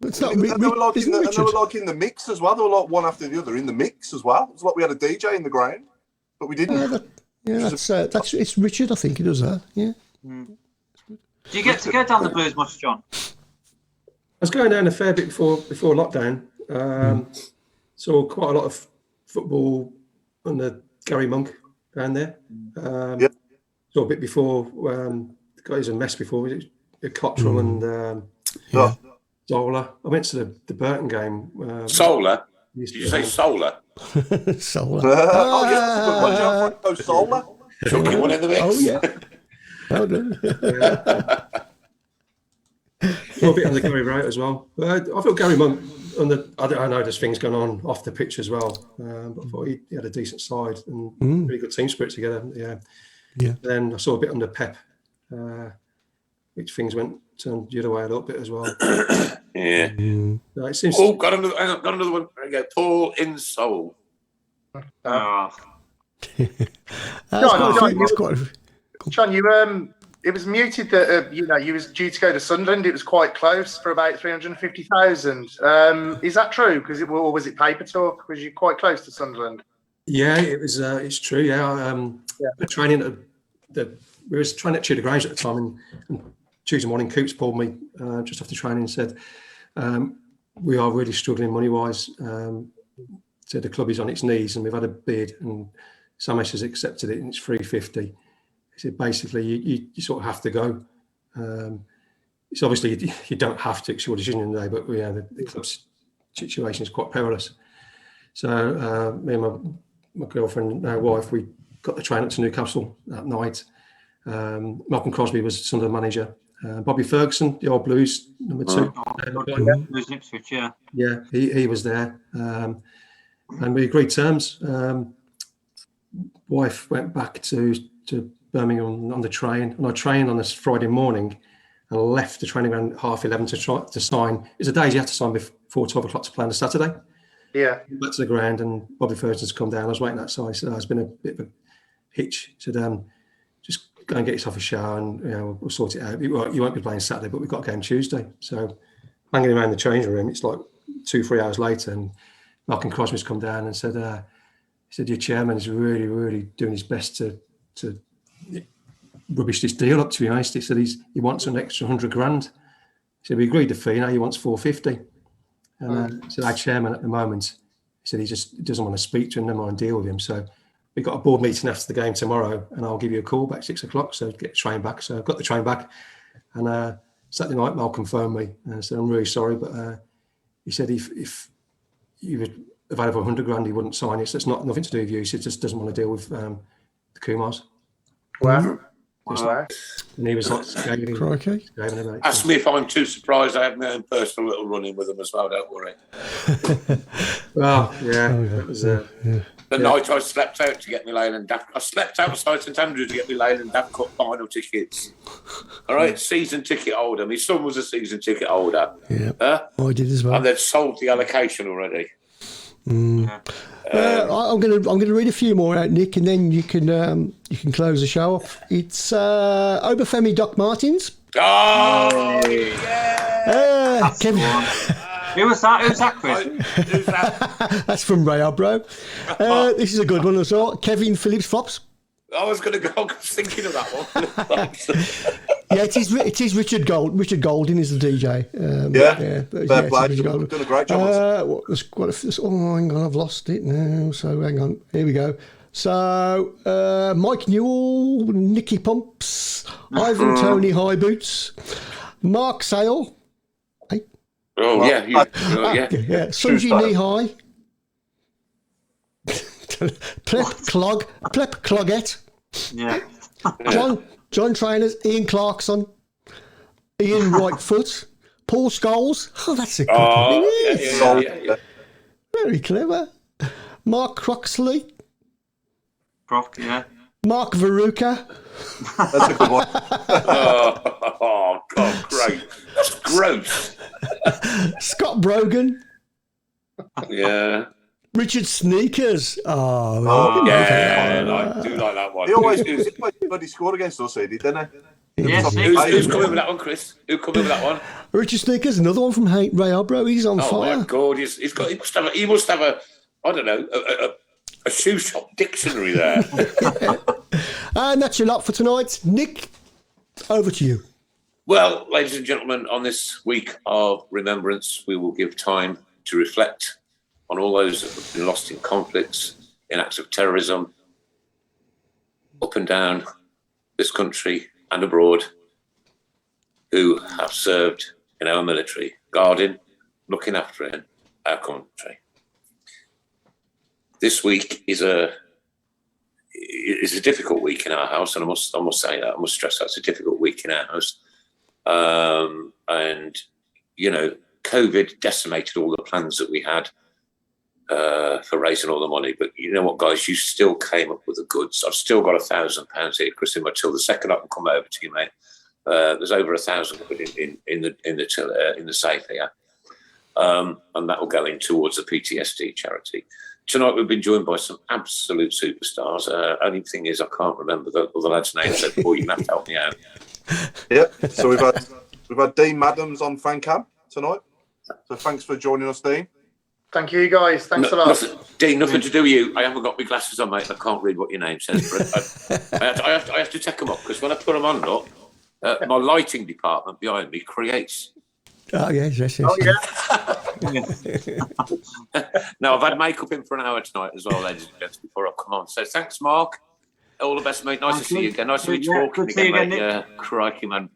It's not they were like in the mix as well. They were like one after the other in the mix as well. It's like we had a DJ in the ground, but we didn't. That's it's Richard, I think he does that. Yeah. Do you get to go down the Blues much, John? I was going down a fair bit before lockdown. Saw quite a lot of football under Gary Monk down there. So a bit before, the guys a mess before, was it Cottrell and Zola? I went to the Burton game. Solar? Did you say Solar? Solar. Solar. Chucking one in the mix. Oh, yeah. Well done. Well, a bit under Gary Wright as well. But I thought Gary Monk, I know there's things going on off the pitch as well, but I thought he had a decent side and really good team spirit together. Yeah. Then I saw a bit under Pep, which things turned the other way a little bit as well. Yeah. It seems. Oh, got another one. There you go. Paul Insole. John, it was muted that you was due to go to Sunderland. It was quite close for about 350,000. Is that true? Or was it paper talk? Was you quite close to Sunderland? Yeah, it was. It's true. Yeah, training we was training at Tudor Grange at the time, and Tuesday morning, Coops called me just after training and said, "We are really struggling money wise. Said the club is on its knees, and we've had a bid, and Samesh has accepted it, and it's 350." He said, "Basically, you sort of have to go. It's obviously you don't have to. It's your decision in the day, but the club's situation is quite perilous." So me and my girlfriend and now wife, we got the train up to Newcastle that night. Malcolm Crosby was Sunderland manager. Bobby Ferguson, the old Blues number 2. Blues Ipswich, yeah. Yeah, he was there. And we agreed terms. Wife went back to Birmingham on the train, and I trained on this Friday morning and left the training around 11:30 to try to sign. It was a day you had to sign before 12 o'clock to play on a Saturday. Yeah. Back to the ground, and Bobby Ferguson's come down. I was waiting outside. So there's been a bit of a hitch. He said, just go and get yourself a shower, and we'll sort it out. You won't be playing Saturday, but we've got a game Tuesday. So hanging around the changing room, it's like 2-3 hours later, and Malcolm Crosby's come down and said, he said, "Your chairman is really, really doing his best to rubbish this deal up, to be honest." He said he wants an extra 100 grand. He said, "We agreed the fee, now he wants 450. And he said, "Our chairman at the moment," he said, "he just doesn't want to speak to him, never mind deal with him. So we've got a board meeting after the game tomorrow, and I'll give you a call back 6 o'clock. So get the train back." So I've got the train back. And Saturday night, Malcolm phoned me and said, "I'm really sorry, but he said if you were available 100 grand, he wouldn't sign it. So it's nothing to do with you. He said, just doesn't want to deal with the Kumars." Wow. And he was like, ask me if I'm too surprised. I had my own personal little run-in with him as well, don't worry. Well, yeah. It was, the night I slept out to get me Lane and Daft. I slept outside St Andrews to get me Lane and Daft Cup final tickets. All right, season ticket holder. My son was a season ticket holder. Yeah, I did as well. And they'd sold the allocation already. I'm gonna read a few more out, Nick, and then you can close the show off. It's Obafemi Doc Martins. Oh yeah. Kevin. Who was that? Who's that, Chris? Who's that? That's from Ray Bro. This is a good one as well. Kevin Phillips Fops. I was going to go. I was thinking of that one. Yeah, it is Richard Gold. Richard Golding is the DJ. Fair play. Done a great job. Hang on, I've lost it now. So hang on. Here we go. So Mike Newell, Nicky Pumps, Ivan Tony High Boots, Mark Sale. Hey. Oh yeah, Sunji Knee High. Plep Cloggett. Yeah. John Trainers, Ian Clarkson, Ian Whitefoot, Paul Scholes. Oh, that's a good one. Yeah. Very clever. Mark Croxley. Yeah. Mark Veruca. That's a good one. Oh, God, great. That's gross. Scott Brogan. Yeah. Richard Sneakers. I do like that one. He always bloody scored against us, didn't he? Yes, who's coming with that one, Chris? Who coming with that one? Richard Sneakers, another one from Ray Arbro. He's on fire. Oh my God, he must have a I don't know, a shoe shop dictionary there. And that's your lot for tonight. Nick, over to you. Well, ladies and gentlemen, on this week of remembrance, we will give time to reflect on all those that have been lost in conflicts, in acts of terrorism, up and down this country and abroad, who have served in our military, guarding, looking after our country. This week is a difficult week in our house, and I must say that, I must stress that it's a difficult week in our house. And you know, COVID decimated all the plans that we had for raising all the money. But you know what, guys, you still came up with the goods. I've still got £1,000 here, Chris, in my till. The second I can come over to you, mate. There's over £1,000 in the safe here, and that will go in towards the PTSD charity. Tonight we've been joined by some absolute superstars. Only thing is, I can't remember the lads' names. So Paul, you have to help me out. Yep. So we've had Dean Maddam on fan cam tonight. So thanks for joining us, Dean. Thank you, guys. Thanks a lot. Dean, nothing to do with you. I haven't got my glasses on, mate. I can't read what your name says. But I have to take them off, because when I put them on, look, my lighting department behind me creates. Oh, yes. Oh, yeah. No, I've had makeup in for an hour tonight as well, ladies and gents, before I come on. So thanks, Mark. All the best, mate. Nice to see you again. Nice to be talking again, mate. Yeah, crikey, man.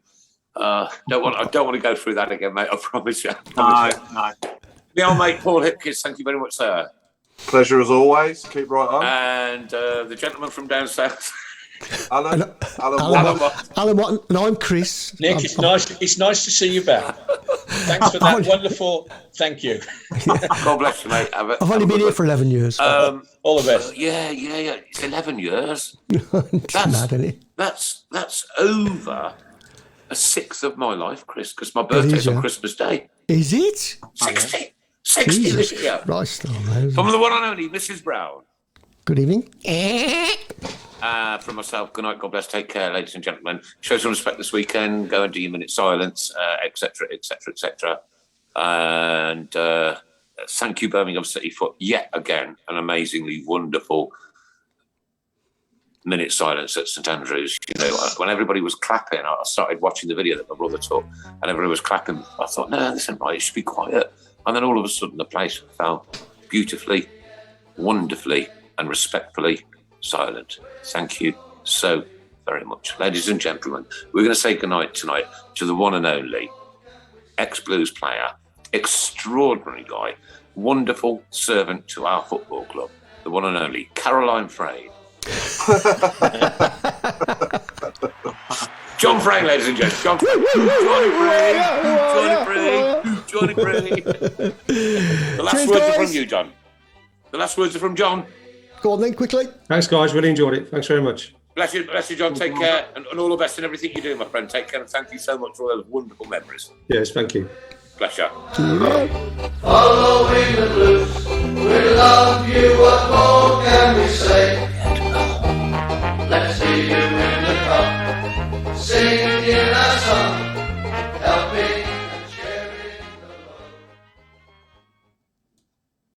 I don't want to go through that again, mate. I promise you. No. The old mate, Paul Hipkins, thank you very much, sir. Pleasure as always. Keep right on. And the gentleman from down south, Alan Watton, and I'm Chris. Nick, it's nice to see you back. Thanks for that wonderful. Thank you. God bless you, mate. I've only been here for 11 years. All the best. Yeah. It's 11 years. That's mad, isn't it? That's over a sixth of my life, Chris, because my birthday's on Christmas Day. Is it? 60 this year. Christ, From the one and only Mrs. Brown. Good evening. From myself, good night, God bless, take care, ladies and gentlemen. Show some respect this weekend, go and do your minute silence, etc. And thank you, Birmingham City, for yet again an amazingly wonderful minute silence at St Andrews. You know, when everybody was clapping, I started watching the video that my brother took, and everybody was clapping. I thought, no, this isn't right, it should be quiet. And then all of a sudden the place fell beautifully, wonderfully, and respectfully silent. Thank you so very much. Ladies and gentlemen, we're going to say goodnight tonight to the one and only ex-Blues player, extraordinary guy, wonderful servant to our football club, the one and only Caroline Frain. John Frain, ladies and gentlemen. Johnny Frain. The last words are from you, John. The last words are from John. Go on then, quickly. Thanks, guys. Really enjoyed it. Thanks very much. Bless you, John. Take care, and all the best in everything you do, my friend. Take care, and thank you so much for all those wonderful memories. Yes, thank you. Bless you.